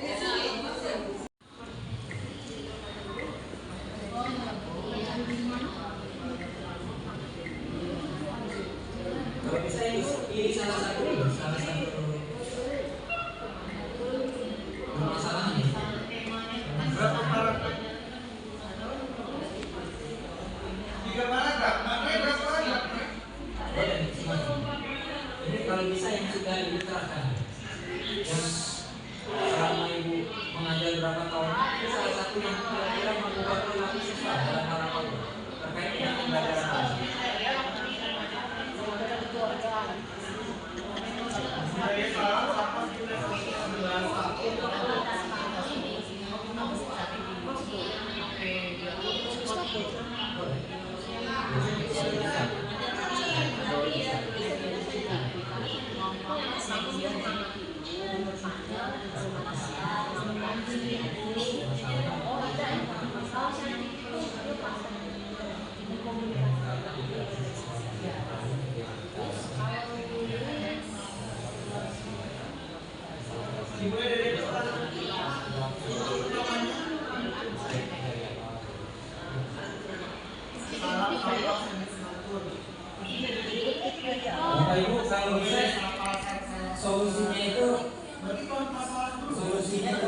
Kalau bisa ini salah satu permasalahannya. Berapa paragraf? 3 paragraf. Makanya berapa paragraf? Boleh, silakan. Ini kalau bisa yang sudah diterapkan, yang selama Ibu mengajar berapa tahun, ini salah satu yang kira-kira mengubah perilaku siswa dalam harapan terkait dengan pembelajaran bahasa. Bapak Ibu kalau bisa solusinya itu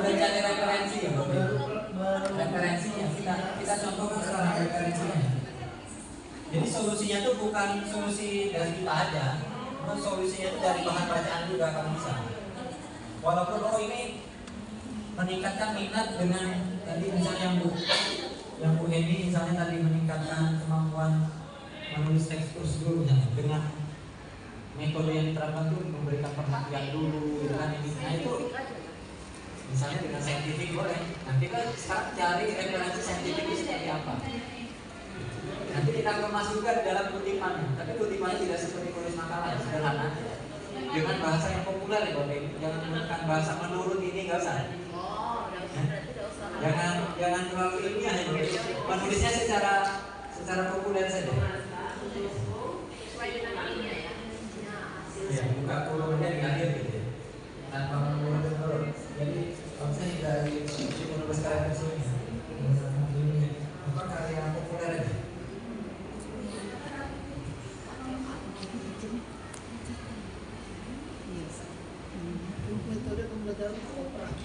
cari referensi ya Bapak Ibu. Referensinya kita contohkan sekarang referensinya. Jadi solusinya itu bukan solusi dari kita aja, namun solusinya itu dari bahan bacaan juga kalau bisa. Walaupun ini meningkatkan minat dengan tadi misalnya yang Bu Heni misalnya tadi meningkatkan kemampuan menulis teks kurs dulu dengan metode yang diterapkan itu memberikan perhatian dulu gitu kan. Nah itu misalnya dengan saintifik boleh. Nanti kan sekarang cari referensi saintifik itu seperti apa. Nanti kita kemas juga di dalam kutipannya. Tapi kutipannya tidak seperti tulis makalah ya, sederhana. Dengan bahasa yang populer ya Bapak Ibu. Jangan menggunakan bahasa menurut ini nggak usah. Jangan terlalu ilmiah ya Bapak Ibu. Menulisnya secara populer saja. Ya, buka kurungnya di akhir gitu ya. Tanpa mengurut kurung. Jadi kalau saya dari menulis karya versinya apa karya populer aja. Metode pembelajaran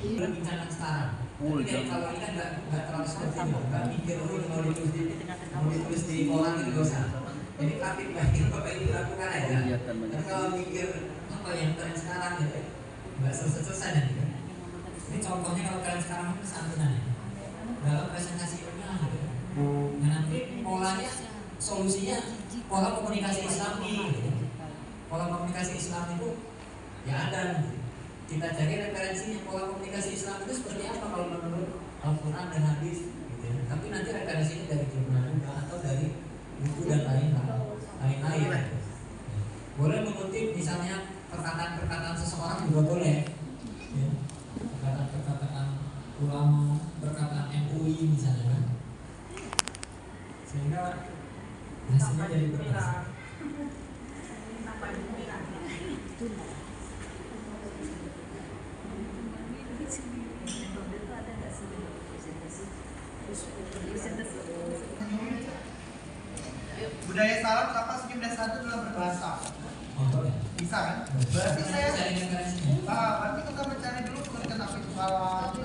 Perbincangan sekarang. Kalau ini kan nggak terlalu seperti itu. Nggak mikir dulu mau ditulis di koran itu dosa. Jadi praktik baik Bapak Ibu lakukan aja. Tapi kalau mikir apa yang tren sekarang gitu, nggak selesai nanti. Ini contohnya kalau tren sekarang itu santunan dalam presentasi ilmiah gitu. Nah nanti polanya, solusinya pola komunikasi Islami gitu. Pola komunikasi Islam itu ya ada. Kita cari referensinya pola komunikasi Islam itu seperti apa kalau menurut Al-Quran dan Hadis gitu. Tapi nanti referensinya dari jurnal juga atau dari buku dan lain-lain. Boleh mengutip misalnya perkataan-perkataan seseorang juga boleh ya. Perkataan ulama, perkataan MUI misalnya kan. kira hasilnya jadi berhasil. Budaya salam sapa senyum dan santun dalam berbahasa. Bisa kan? Berarti saya berarti kita mencari dulu pengertian apa itu salam.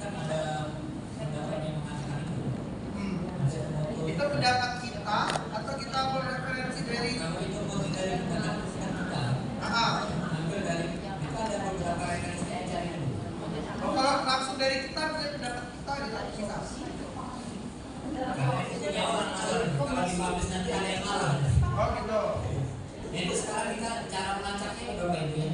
Kan ada pendapat yang mengatakan itu. Itu pendapat kita atau kita referensi dari Kalau itu mau dari pendapat kita, ambil dari kita ada beberapa referensi yang cari dulu. kalau langsung dari kita bisa pendapat kita gitu bisa. Karena itu punya orang malah. Kalau dipublish nanti ada yang malah. Oh gitu. Jadi sekarang kita cara melacaknya udah baik ya.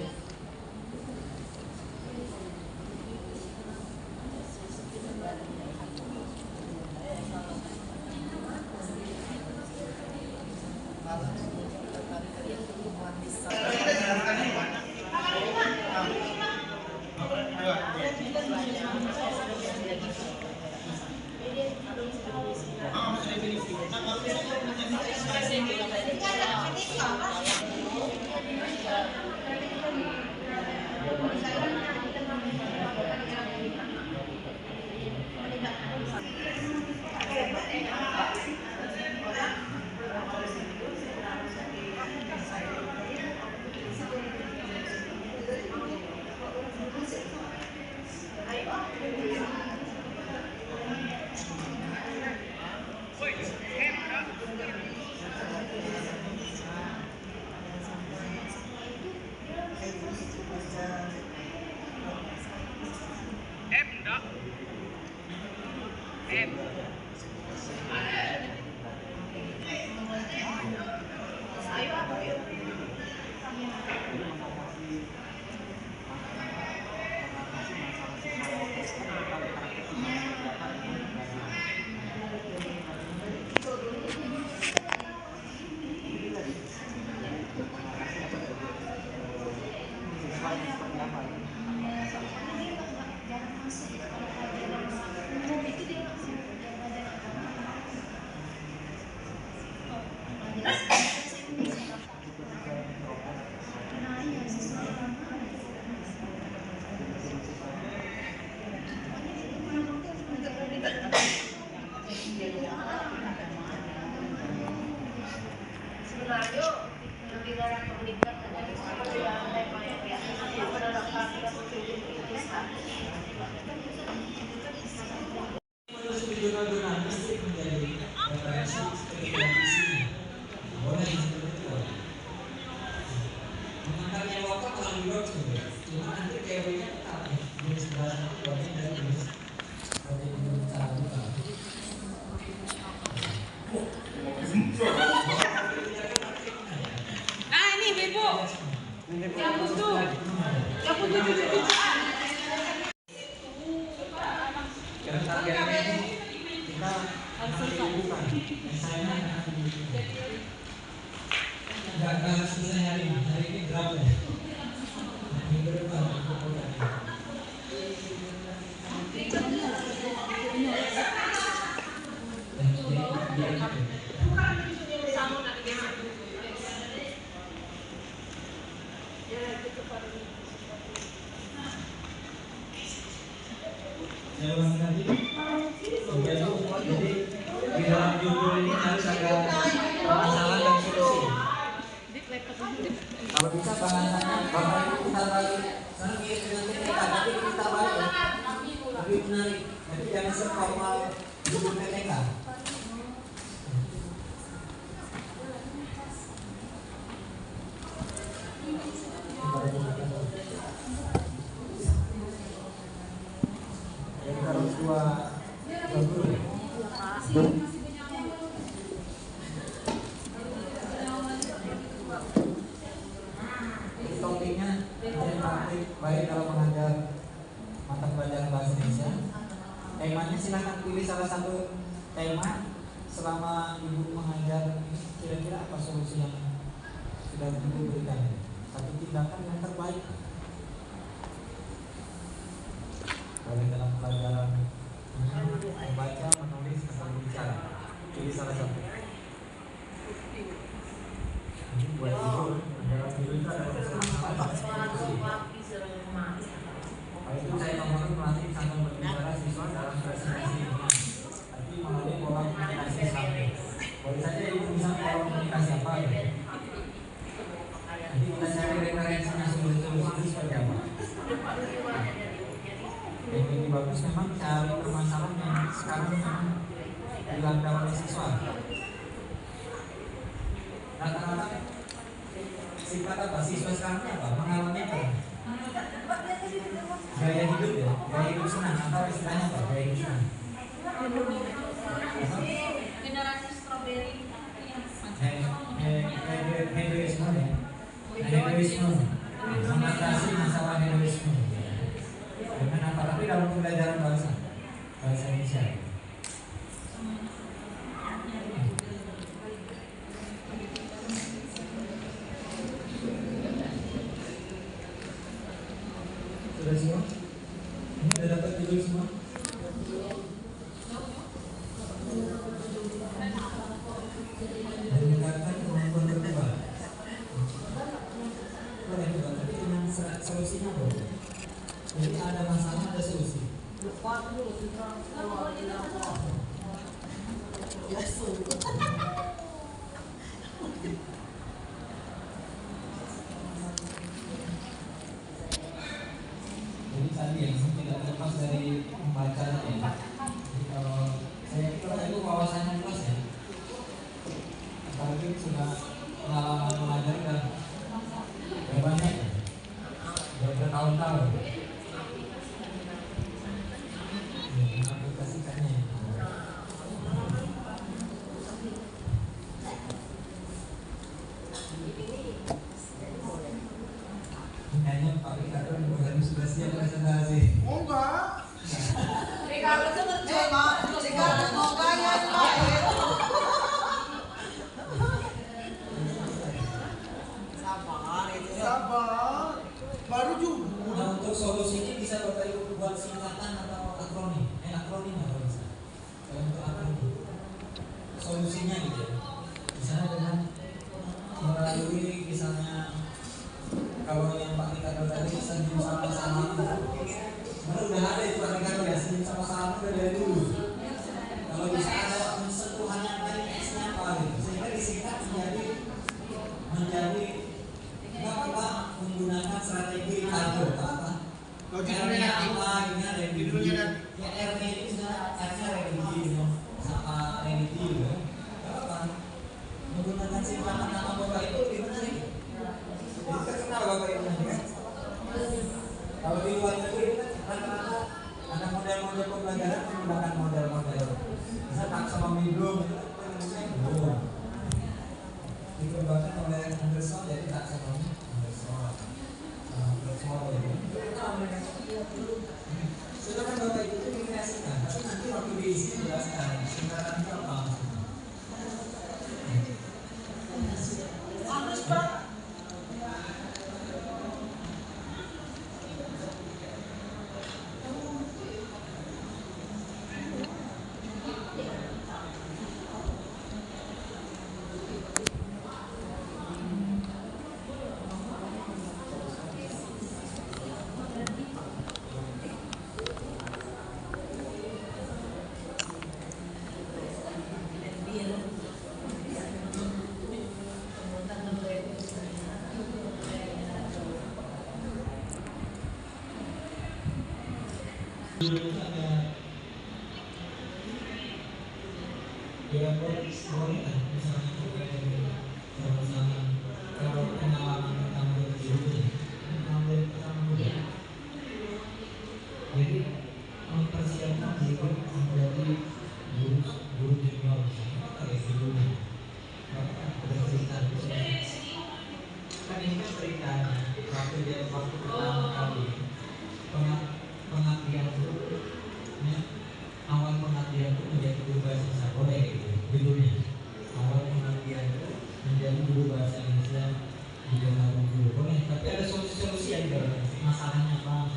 Jurnal-jurnal mesti menjadi referensi kegiatan di sini. Boleh seperti itu. Mengantarnya waktu kalau di blog juga. Cuma nanti teorinya tetap ya. Jenis bahasa blognya dari jenis seperti itu cara buka. Ini Ibu. Yang butuh. Yang butuh cucu-cucuan. Karena targetnya ini kita bukan misalnya nggak selesai hari ini draft ya minggu depan saya ulangi lagi. Jadi di dalam judul ini harus ada masalah dan solusi. Kalau bisa bahasannya bapak ibu kita balik, sekarang kirim dengan TPK, tapi kita balik lebih menarik. Tapi jangan seformal judul TPK. Jadi kalau dua guru topiknya yang praktik baik kalau mengajar mata pelajaran bahasa Indonesia. Temanya silahkan pilih salah satu tema selama ibu mengajar. Kira-kira apa solusi yang sudah ibu berikan? Satu tindakan yang terbaik. Boleh dalam pelajaran membaca, menulis, atau berbicara. Pilih pilih salah satu. Ini buat tidur, dalam tidur itu ada itu saya ngomongin melatih santun berbicara siswa dalam presentasi ilmiah. Tapi melalui pola komunikasi sampai. Boleh saja ibu bisa pola komunikasi apa ya? Nanti kita cari referensinya solusi-solusi itu seperti apa. Yang lebih bagus memang cari permasalahan yang sekarang memang dilanda oleh siswa. Rata-rata sifat apa siswa sekarang apa? Mengalami apa? Gaya hidup ya, gaya hidup senang atau istilahnya apa? Gaya hidup senang. Generasi strawberry. Hedoisme ya. Hedoisme. Mengatasi masalah hedoisme. Dengan apa? Tapi dalam pembelajaran bahasa Indonesia. Sudah semua? Ini sudah dapat tidur semua? Meningkatkan kemampuan berdebat. Boleh juga, tapi dengan solusinya boleh. Jadi ada masalah, ada solusi. Jadi tadi yang tidak terlepas dari pembacaan ya. Jadi kalau saya itu wawasannya luas ya. Apalagi sudah pengalaman mengajar dan banyak ya. Sudah bertahun-tahun. Aplikasikannya. Kayaknya Pak Ricardo sudah siap presentasi. Oh enggak. Ricardo tuh bercoba. Ricardo mau gaya baik. Sabar. Baru juga. Nah, untuk solusinya bisa Bapak Ibu buat singkatan atau akronim. Akronim atau bisa. Kalau untuk akronim. Solusinya gitu ya. Misalnya dengan melalui misalnya kalau yang Pak Ricardo tadi senyum sama-sama sebenarnya udah ada itu Pak Ricardo ya, senyum sama-sama udah dari dulu. Kalau bisa ada sentuhan yang tadi S-nya apa gitu, sehingga disingkat menjadi nggak apa menggunakan strategi Ricardo apa R-nya apa ini ada religi ya R-nya ini misalnya R-nya religi sama religi gitu nggak apa menggunakan singkatan nama Bapak itu lebih menarik. Jadi terkenal Bapak Ibu nanti kan. Kalau di luar negeri itu kan rata-rata ada model-model pembelajaran menggunakan model-model. Bisa taksonomi Bloom itu kan Bloom. Dikembangkan oleh Anderson jadi taksonomi Anderson. Sudah kan Bapak Ibu itu dikreasikan, tapi nanti waktu diisi jelaskan singkatan itu apa maksudnya. Harus Pak. Itu ada boleh kan misalnya sama-sama kalau pengalaman pertama dulu pengalaman pertama dulu jadi mempersiapkan diri menjadi guru junior kayak dulu ada cerita kan ini kan ceritanya waktu pertama kali pengabdian itu awal pengabdian itu menjadi guru bahasa Indonesia boleh gitu judulnya awal pengabdian itu menjadi guru bahasa Indonesia di dalam guru boleh tapi ada solusi yang juga masalahnya apa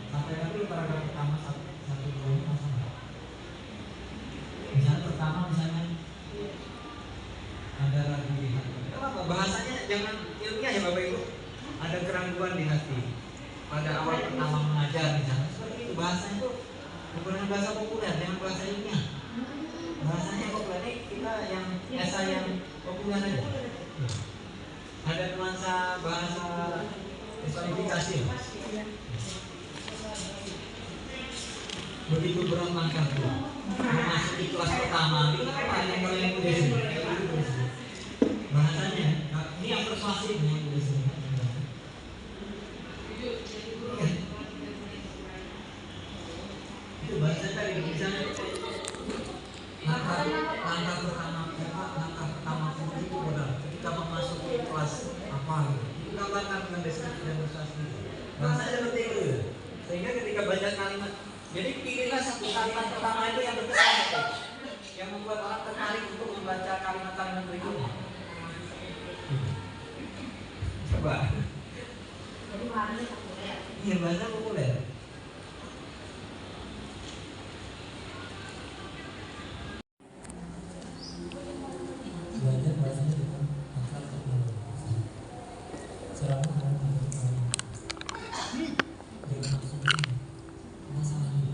sampai nanti paragraf pertama satu dua masalah misalnya pertama misalnya ada ragu di hati. Kenapa? Bahasanya jangan ilmiah ya Bapak Ibu. Ada keraguan di hati. Pada awal pertama mengajar misalnya seperti itu, bahasanya itu menggunakan bahasa populer, jangan bahasa ilmiah. Bahasanya populer ini kita yang esai yang populer aja. Ada nuansa bahasa personifikasi. Begitu berat langkahku memasuki kelas pertama itu apa yang kalian tulis ini? Bahasanya ini yang persuasif yang tulis ini. Itu bahasa tadi misalnya langkah pertama itu benar ketika memasuki kelas apa itu gambarkan dengan deskripsi dan persuasif. Bahasanya seperti itu sehingga ketika baca kalimat, jadi pilihlah satu kalimat pertama itu yang berkesan, yang membuat orang tertarik untuk membaca kalimat-kalimat berikutnya. Coba. Iya, bahasa populer. Belajar bahasanya dengan akal teknologi. Selama dengan maksudnya masalahnya.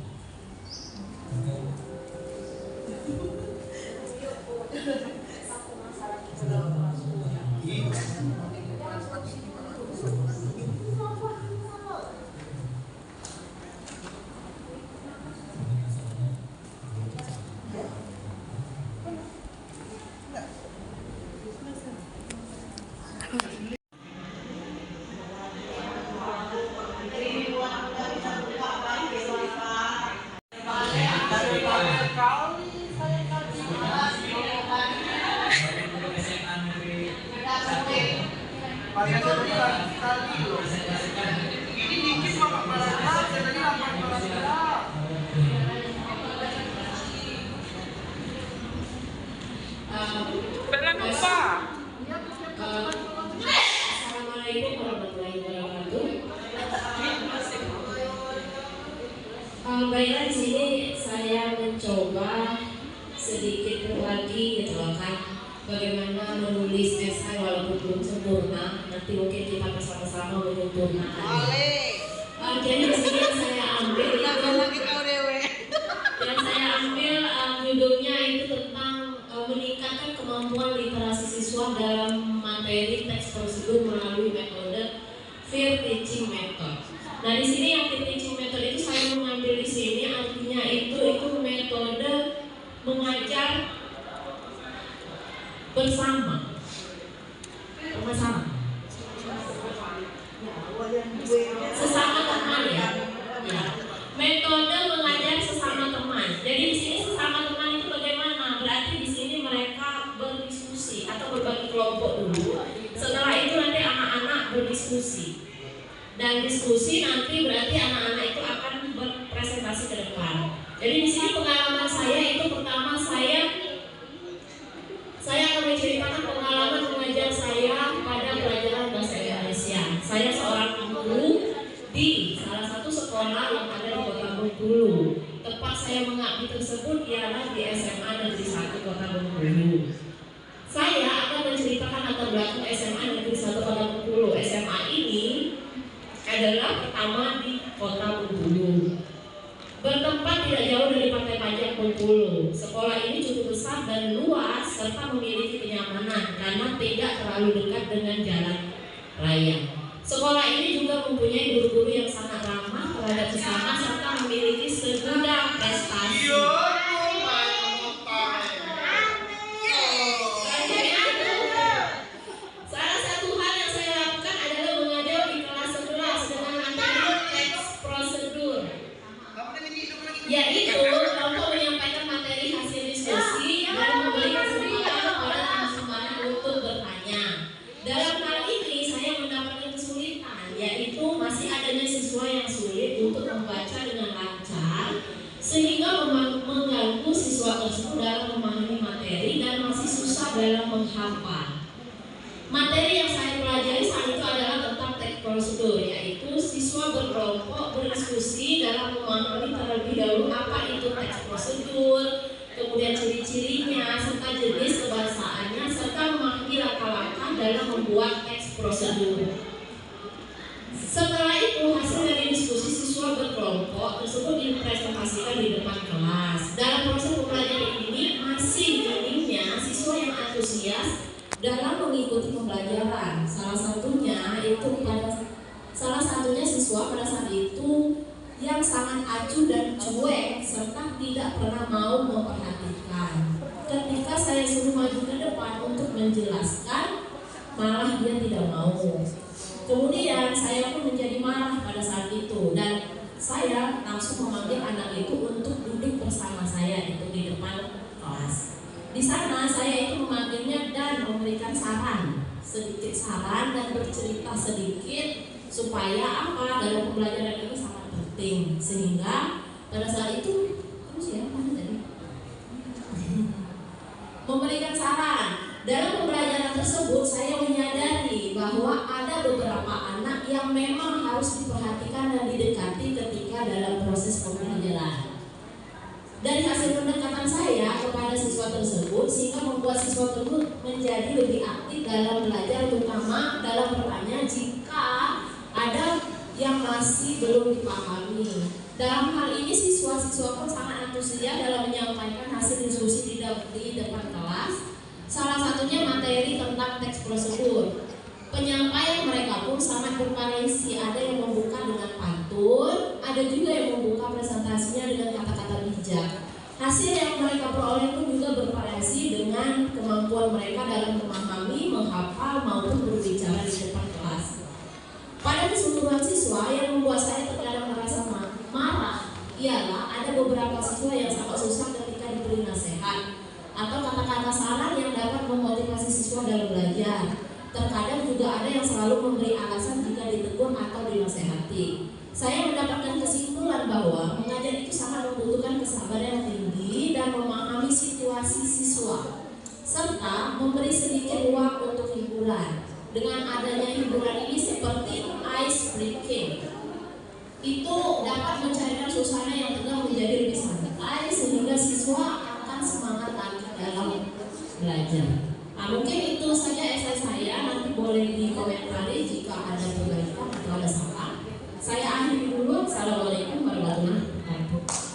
Assalamualaikum warahmatullahi wabarakatuh. Baiklah, di sini saya mencoba sedikit berbagi gitu loh kan, bagaimana menulis esai walaupun belum sempurna. Nanti mungkin kita bersama-sama menyempurnakan. Jadi di sini saya ambil judulnya itu tentang meningkatkan kemampuan literasi siswa dalam materi teks prosedur melalui metode Fear Teaching Method. Nah, di sini yang Fear Teaching Method itu saya mengambil di sini artinya itu metode mengajar bersama. Sesama teman ya. Metode mengajar sesama teman. Jadi di sini sesama teman itu bagaimana? Berarti di sini mereka berdiskusi atau berbagi kelompok dulu. Setelah itu nanti anak-anak berdiskusi. Dan diskusi nanti berarti anak-anak itu akan berpresentasi ke depan. Jadi di sini pengalaman saya itu pertama saya akan menceritakan pengalaman mengajar saya pada pelajaran bahasa Indonesia. Saya seorang guru di salah satu sekolah yang ada di Kota Bengkulu. Tempat saya mengabdi tersebut ialah di SMA Negeri 1 Kota Bengkulu. Saya akan menceritakan latar belakang SMA Negeri 1 Kota Bengkulu. SMA ini adalah pertama di Kota Bengkulu. Bertempat tidak jauh dari Pantai Pajak Bengkulu. Sekolah ini cukup besar dan luas serta memiliki kenyamanan karena tidak terlalu dekat dengan jalan raya. Sekolah ini juga mempunyai guru-guru yang sangat ramah terhadap sesama serta memiliki segudang prestasi. Salah satu hal yang saya lakukan adalah mengajar di kelas 11 dengan materi teks prosedur, yaitu kelompok menyampaikan materi hasil diskusi dan memberi kesempatan kepada narasumber untuk bertanya. Dalam hal ini saya mendapatkan kesulitan, yaitu masih adanya siswa yang sulit untuk membaca dengan lancar sehingga mengganggu siswa tersebut dalam memahami materi dan masih susah dalam menghafal. Materi yang saya pelajari saat itu adalah tentang teks prosedur, yaitu siswa berkelompok berdiskusi dalam memahami terlebih dahulu apa itu teks prosedur, kemudian ciri-cirinya serta jenis kebahasaannya serta memahami adalah membuat teks prosedur. Setelah itu hasil dari diskusi siswa berkelompok tersebut dipresentasikan di depan kelas. Dalam proses pembelajaran ini masih minimnya siswa yang antusias dalam mengikuti pembelajaran. Salah satunya siswa pada saat itu yang sangat acuh dan cuek serta tidak pernah mau memperhatikan. Ketika saya suruh maju ke depan untuk menjelaskan, malah dia tidak mau. Kemudian saya pun menjadi marah pada saat itu dan saya langsung memanggil anak itu untuk duduk bersama saya itu di depan kelas. Di sana saya itu memanggilnya dan memberikan sedikit saran dan bercerita sedikit supaya apa dalam pembelajaran ini sangat penting, sehingga pada saat itu memberikan saran. Dalam pembelajaran tersebut saya menyadari bahwa ada beberapa anak yang memang harus diperhatikan dan didekati ketika dalam proses pembelajaran. Dari hasil pendekatan saya kepada siswa tersebut sehingga membuat siswa tersebut menjadi lebih aktif dalam belajar, terutama dalam bertanya jika ada yang masih belum dipahami. Dalam hal ini siswa-siswa pun sangat antusias dalam menyampaikan hasil diskusi di depan kelas. Salah satunya materi tentang teks prosedur. Penyampaian mereka pun sangat bervariasi. Ada yang membuka dengan pantun, ada juga yang membuka presentasinya dengan kata-kata bijak. Hasil yang mereka peroleh pun juga bervariasi dengan kemampuan mereka dalam memahami, menghafal maupun berbicara di depan kelas. Pada keseluruhan siswa yang membuat saya terkadang merasa marah ialah ada beberapa siswa yang sangat susah ketika diberi nasihat atau kata-kata saran yang dapat memotivasi siswa dalam belajar. Terkadang juga ada yang selalu memberi alasan jika ditegur atau dinasehati. Saya mendapatkan kesimpulan bahwa mengajar itu sangat membutuhkan kesabaran yang tinggi dan memahami situasi siswa, serta memberi sedikit ruang untuk hiburan. Dengan adanya hiburan ini seperti ice breaking, itu dapat mencairkan suasana yang tegang menjadi lebih santai sehingga siswa akan semangat lagi dalam belajar. Nah, mungkin itu saja esai saya. Nanti boleh dikomentari jika ada perbaikan atau ada salah. Saya akhiri dulu. Assalamualaikum warahmatullahi wabarakatuh.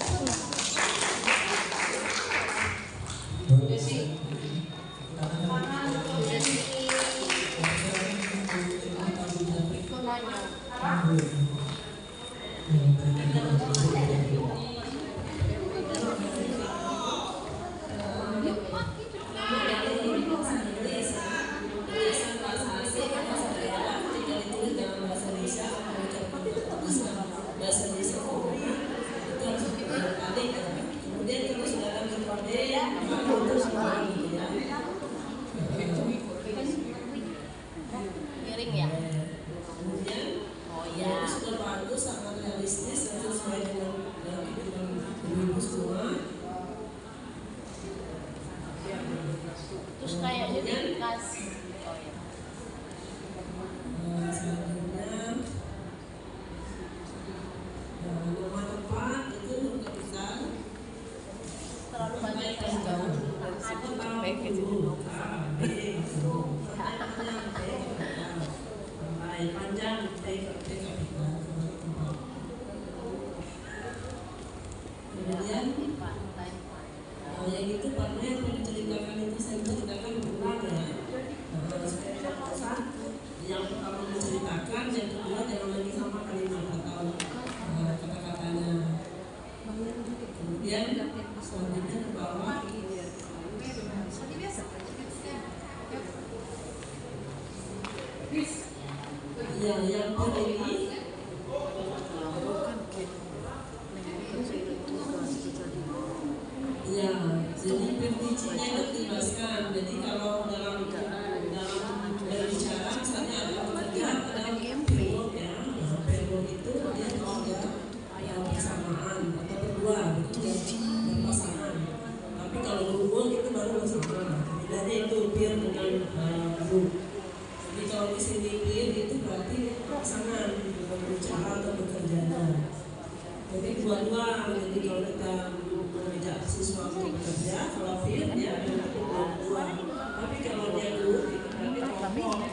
Tapi kalau dia dulu, itu berarti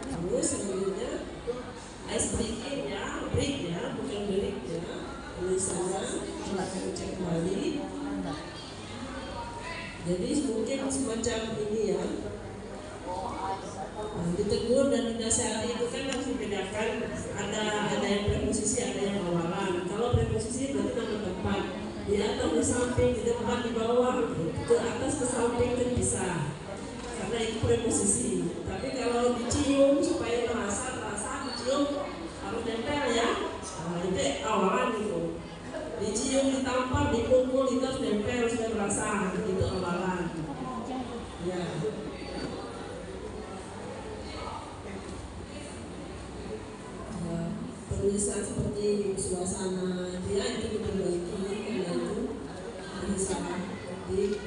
Terus selanjutnya ice breaking ya, break ya, bukan break ya. Tulisannya silakan cek kembali. Jadi mungkin semacam ini ya. Ditegur dan dinasihati itu kan harus dibedakan, ada yang preposisi, ada yang awalan. Kalau preposisi berarti nama tempat, di atas, di samping, di depan, di bawah, ke atas, ke samping kan bisa, karena itu preposisi. Tapi kalau dicium supaya terasa dicium harus nempel ya, nah, itu awalan itu. Dicium, ditampar, dipukul itu harus nempel supaya terasa, itu awalan. Ya. Tulisan seperti suasana dia itu diperbaiki karena itu bisa nanti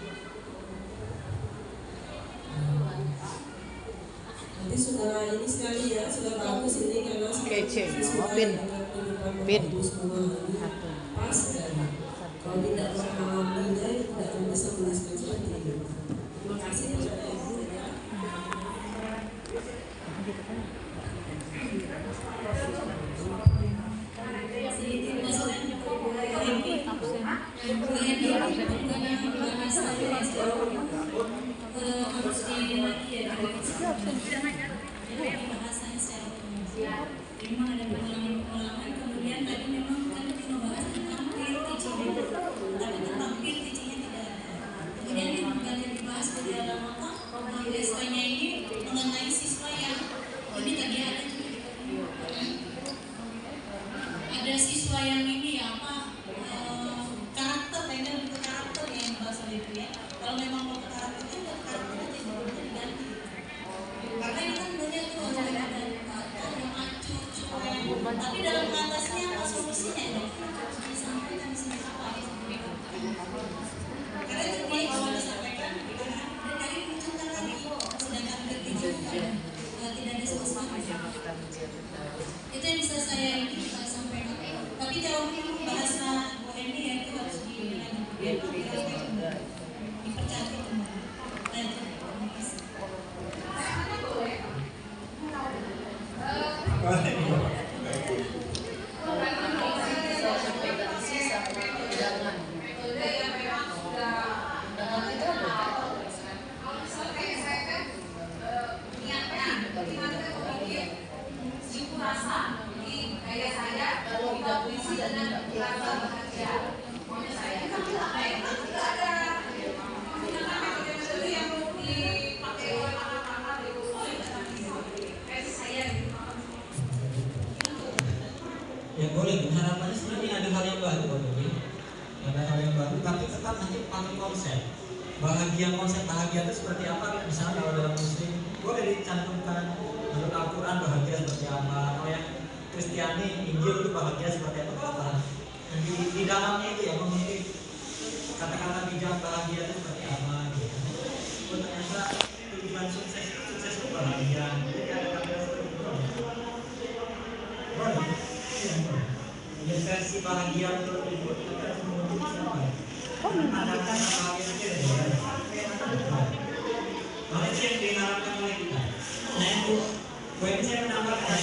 sudah ini sekali ya, sudah bagus ini karena sesuai dengan kehidupan semua pas dan kalau tidak mengalaminya tidak akan bisa menuliskan seperti itu. Terima kasih kepada Ibu ya. Memang ada pengalaman-pengalaman, kemudian tadi memang kan kita membahas tentang peer teaching, tapi tentang peer teachingnya tidak ada. Kemudian yang banyak dibahas di dalam biasanya ini mengenai siswa yang ini tadi ada juga ada siswa yang ini ya apa karakter, kayaknya lebih ke karakter yang bahasa itu ya. Kalau memang mau ke karakter itu karakter aja diganti. Karena ini kan banyak tuh ada yang acuh, tapi dalam atasnya apa solusinya ya? Disampaikan di sini apa? Karena itu dia kalau disampaikan dan dari munculkan lagi, sedangkan begitu tidak ada sama sekali. Itu yang bisa saya ini sampaikan. Tapi kalau bahasa Bu Eni ya itu harus dipercantik kembali. Ya boleh, harapannya sebenarnya ada hal yang baru, ada hal yang baru, tapi tetap nanti pakai konsep. Konsep bahagia itu seperti apa? Misalnya kalau dalam Muslim, boleh dicantumkan menurut Al-Quran bahagia seperti apa. Kalau yang Kristiani, Injil itu bahagia seperti apa? Di dalamnya itu ya memilih kata-kata bijak bahagia itu seperti apa. Gitu. Oh, ternyata tujuan sukses itu bahagia. Jadi ada kata seperti itu. Boleh. Versi bahagia menurut Ibu kita harus menunjuk siapa? Ada kata bahagia itu ya. Mana sih yang diharapkan oleh kita? Nah itu, gue ini saya menambahkan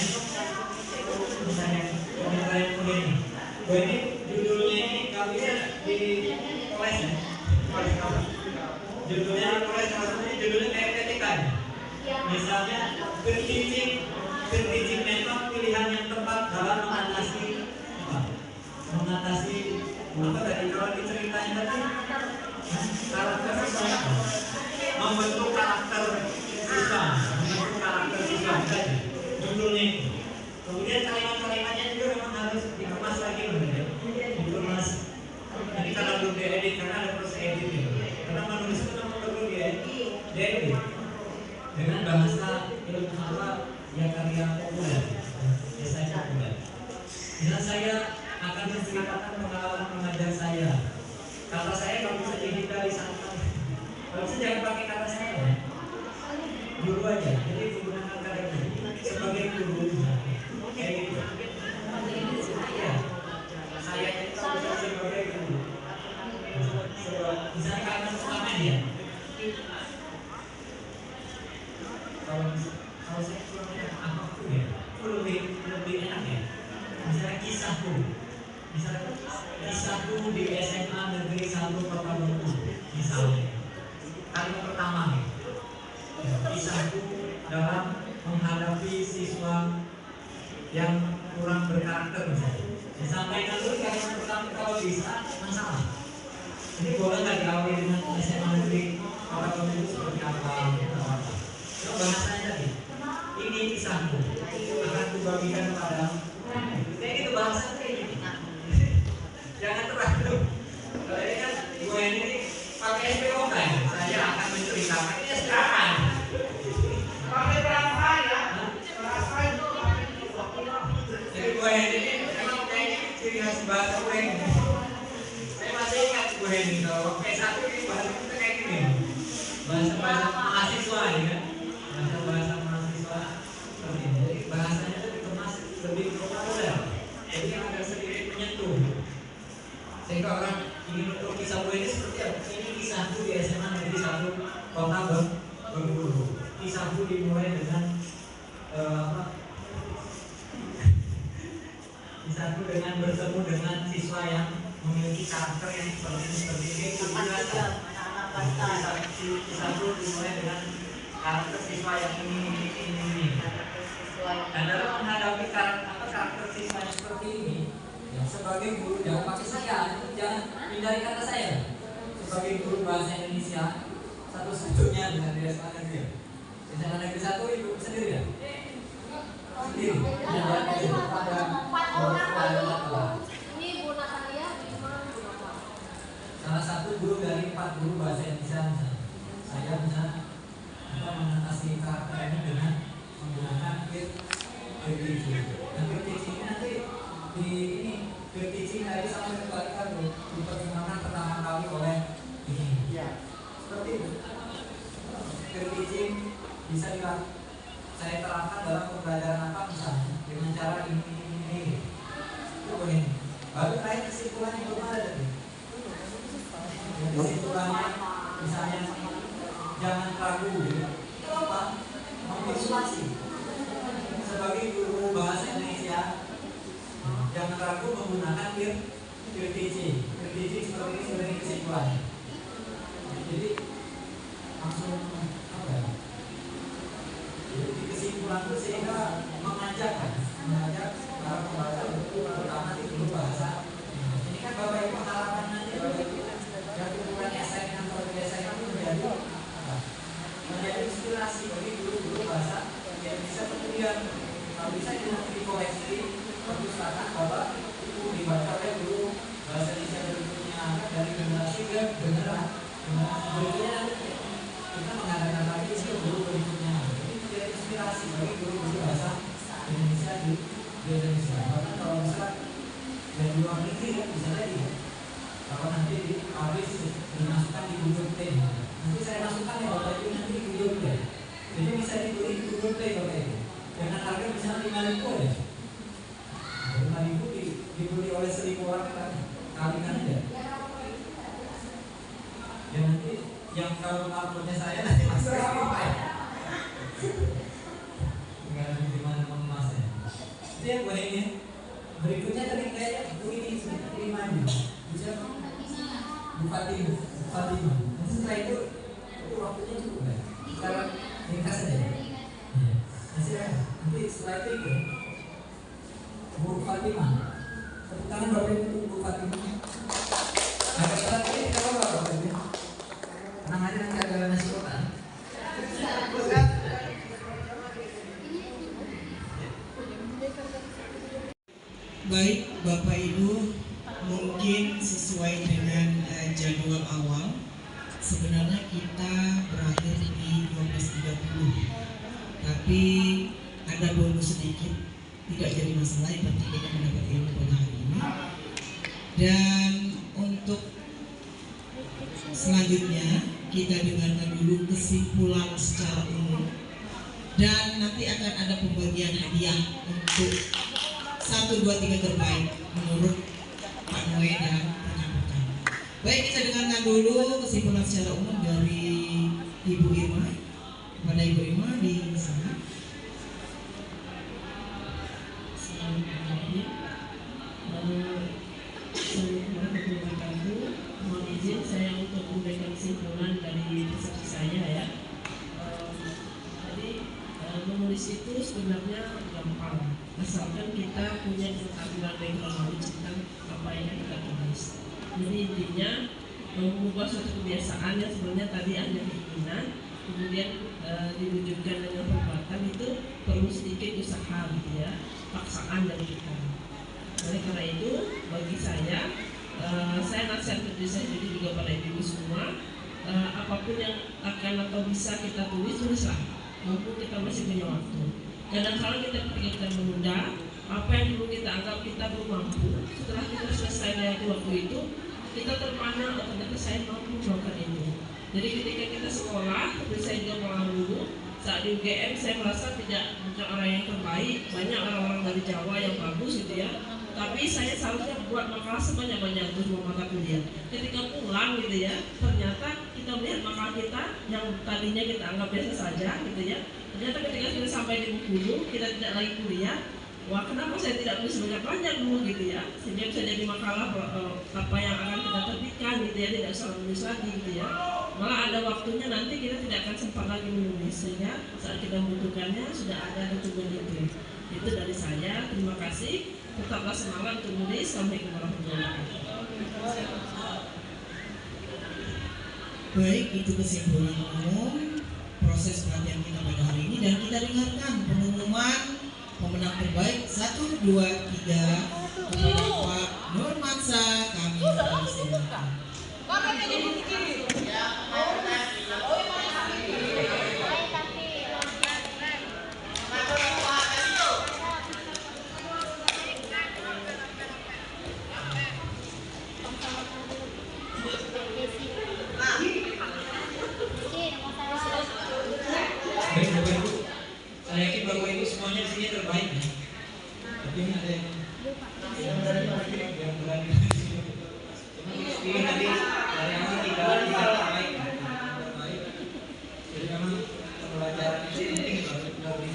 misalnya komentar yang mulia ini. Gue ini judulnya ini kalau bisa di koles ya, koles kamu. Judulnya di koles salah satunya judulnya kayak ketika. Misalnya berteaching metode pilihan yang tepat dalam mengatasi apa tadi kalau diceritain tadi karakter siswa, membentuk karakter siswa tadi judulnya itu. Kemudian kalimat-kalimatnya juga memang harus dikemas lagi dikemas. Jadi kalau belum diedit karena ada proses edit gitu. Karena menulis itu memang perlu diedit dengan bahasa ilmu apa yang karya populer, biasanya populer. Dengan saya akan menceritakan pengalaman mengajar saya. Kata saya kalau bisa digitalisasi, kalau bisa jangan pakai kata saya, guru aja. Jadi menggunakan kata guru sebagai guru, kayak gitu. Ya, saya itu sebagai guru. Misalnya kata pertama dia. Kalau saya kurang satu kota Bengkulu misalnya. Kalimat pertama nih, kisahku dalam menghadapi siswa yang kurang berkarakter misalnya. Disampaikan dulu kalimat pertama kalau bisa masalah. Ini boleh nggak diawali dengan SMA negeri Kota Bengkulu seperti apa? Itu bahasanya tadi. Ini kisahku akan kubagikan kepada kayak gitu bahasa kayak gini. Jangan terlalu. Kalau ini kan gue ini pakai SPOK ya. Saya akan menceritakan ini sekarang. Pakai berapa ya? Berapa itu? Jadi gue ini emang kayaknya ciri khas bahasa gue ini. Saya masih ingat gue ini kalau S1 ini bahasa kita kayak gini. Bahasa mahasiswa ya kan. Bahasa mahasiswa seperti ini. Jadi bahasanya itu dikemas lebih populer. Jadi yang agak sedikit menyentuh. Sehingga orang ingin untuk kisah gue ini seperti apa? Ini kisahku di SMA Negeri 1 Kota Bengkulu. Kisahku dimulai dengan kisahku dengan bertemu dengan siswa yang memiliki karakter yang seperti ini. Kisahku dimulai dengan karakter siswa yang ini. Dan dalam menghadapi karakter siswa yang seperti ini, ya, sebagai guru jangan pakai saya, jangan hindari kata saya. Sebagai guru bahasa Indonesia satu-satunya dengan di SMA negeri. Di SMA negeri 1 ibu sendiri ya? Sendiri. Ini Bu Natalia, salah satu guru dari 4 guru bahasa Indonesia. Saya bisa mengatasi karakter ini dengan menggunakan peer teaching. Dan peer teaching nanti di ini peer teaching tadi sama sekali dipertimbangkan pertama kali oleh ini. Seperti itu. Peer teaching bisa dilakukan. Saya terangkan dalam pembelajaran apa misalnya dengan cara ini. Itu begini. Baru terakhir kesimpulannya belum ada tadi. Kesimpulannya misalnya jangan ragu gitu. Itu apa? Mempersuasi. Sebagai guru bahasa Indonesia, jangan ragu menggunakan peer teaching. Peer teaching seperti ini sebenarnya kesimpulannya. Jadi langsung apa ya? Jadi kesimpulan itu sehingga mengajak para pembaca terutama di guru bahasa. Ini kan Bapak Ibu harapan nanti Bapak Ibu yang kumpulan SMA atau SMA itu menjadi inspirasi bagi guru-guru bahasa yang bisa kemudian kalau bisa dikoleksi perpustakaan Bapak Ibu dibaca oleh guru bahasa Indonesia berikutnya dari generasi ke generasi berikutnya kita mengadakan lagi guru berikutnya. Inspirasi bagi guru-guru bahasa Indonesia di Indonesia. Bahkan kalau bisa dari luar negeri ya bisa jadi. Kalau nanti habis dimasukkan di Google Play, nanti saya masukkan ya Bapak Ibu nanti di Google Play. Jadi bisa dibeli di Google Play Bapak Ibu. Dengan harga misalnya 5.000 ya. 5.000 dibeli oleh 1.000 orang kan kalikan aja. Ya nanti yang kalau uploadnya saya nanti masuk ke Spotify. Enggak ada di mana mengemasnya. Itu yang boleh ini. Berikutnya tadi kayak ini terima bisa Bu Fatimah. Nanti setelah itu waktunya cukup ya. Sekarang ringkas saja. Nanti setelah itu Bu Fatimah. Tepuk tangan Bapak Ibu untuk Bu Fatimah. Agak telat ini tidak apa-apa Bapak Ibu. Tenang aja nanti ada nasi kotak. Baik Bapak Ibu, mungkin sesuai dengan jadwal awal sebenarnya kita berakhir di 12.30, tapi ada bonus sedikit, tidak jadi masalah, yang penting kita mendapat ilmu pada hari ini. Dan untuk selanjutnya kita dengarkan dulu kesimpulan secara umum dan nanti akan ada pembagian hadiah untuk 1, 2, 3 terbaik menurut Pak Noe dan rekan-rekan. Baik, kita dengarkan dulu kesimpulan secara umum dari Ibu Irma. Kepada Ibu Irma di sana. Mohon izin Jadi intinya mengubah suatu kebiasaan yang sebenarnya tadi hanya keinginan, kemudian diwujudkan dengan perbuatan, itu perlu sedikit usaha gitu ya, paksaan dari kita. Oleh karena itu bagi saya nasihat dari saya juga pada ibu semua, apapun yang akan atau bisa kita tulislah, mumpung kita masih punya waktu. Kadang-kadang ketika kita menunda apa yang dulu kita anggap kita belum mampu, setelah kita selesai dari waktu itu, kita terpana, oh ternyata saya mampu melakukan ini. Jadi ketika kita sekolah, seperti saya juga malah dulu, saat di UGM saya merasa tidak bukan orang yang terbaik, banyak orang-orang dari Jawa yang bagus gitu ya. Tapi saya seharusnya buat makalah sebanyak-banyak untuk mata kuliah. Ketika pulang gitu ya, ternyata kita melihat makalah kita yang tadinya kita anggap biasa saja gitu ya. Ternyata ketika sudah sampai di Bengkulu, kita tidak lagi kuliah. Wah, kenapa saya tidak tulis banyak-banyak dulu gitu ya, sehingga bisa jadi makalah apa yang akan kita terbitkan gitu ya, tidak usah menulis lagi gitu ya. Malah ada waktunya nanti kita tidak akan sempat lagi menulis, sehingga saat kita membutuhkannya sudah ada dokumen itu. Itu dari saya, terima kasih. Tetaplah semangat untuk menulis. Assalamualaikum warahmatullahi wabarakatuh. Baik, itu kesimpulan umum proses pelatihan kita pada hari ini, dan kita dengarkan pengumuman pemenang terbaik 1, 2, 3 kepada Pak Nurmansyah. Kami persilakan. Baik Bapak Ibu, saya yakin Bapak Ibu semuanya di sini terbaik ya. Tapi ini ada yang berani. Ini tadi dari awal tidak terbaik. Jadi memang pembelajaran itu penting dari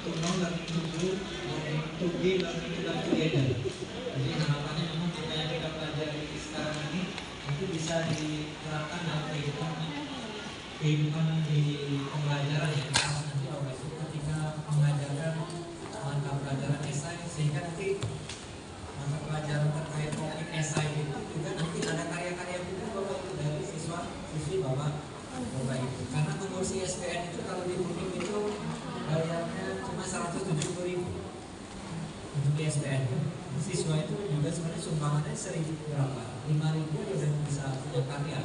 tunong dan tujuh, tujuh dan together. Jadi harapannya memang apa yang kita pelajari sekarang ini itu bisa diterapkan dalam kehidupan di pembelajaran ya, nanti Bapak Ibu ketika mengajarkan mata pelajaran esai, sehingga nanti mata pelajaran terkait topik esai itu juga nanti ada karya-karya buku Bapak Ibu dari siswi Bapak Ibu. Karena mengurus ISBN itu kalau di Bukit itu bayarnya cuma 170.000 untuk ISBN. Siswa itu juga sebenarnya sumbangannya 1.000 berapa? 5.000 udah bisa punya karya.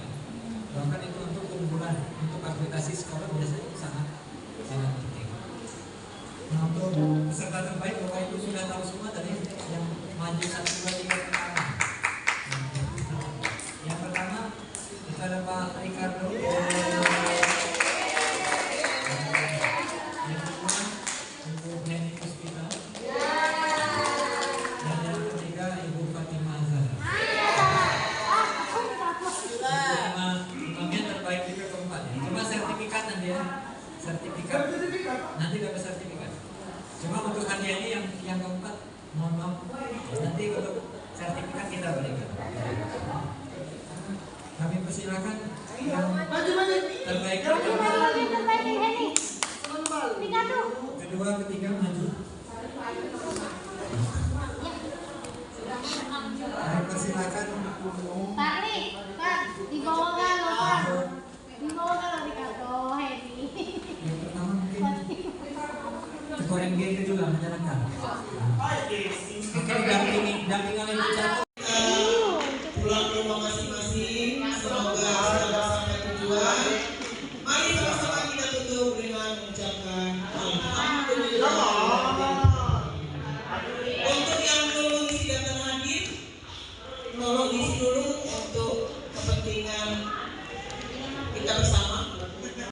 Bahkan itu untuk keunggulan, untuk aplikasi sekolah biasanya sangat penting. Nah, untuk peserta terbaik Bapak Ibu sudah tahu semua tadi yang maju 1, 2, 3 pertama. Yang pertama kita ada Pak Ricardo. Yang kedua Ibu Neni Puspita. Dan yang ketiga Ibu Fatimah Zahra. Terbaik juga keempat ya. Cuma sertifikat nanti ya, sertifikat nanti dapat sertifikat. Cuma untuk hadiahnya yang keempat, mohon maaf, nanti untuk sertifikat kita berikan. Kami persilakan yang terbaik kedua, ketiga maju. Kami persilakan. Tarik, Pak, dibawa kalau Ricardo, Hedi. Yang pertama mungkin Koreng G itu juga menjalankan. Oke, dampingan Ibu Catur.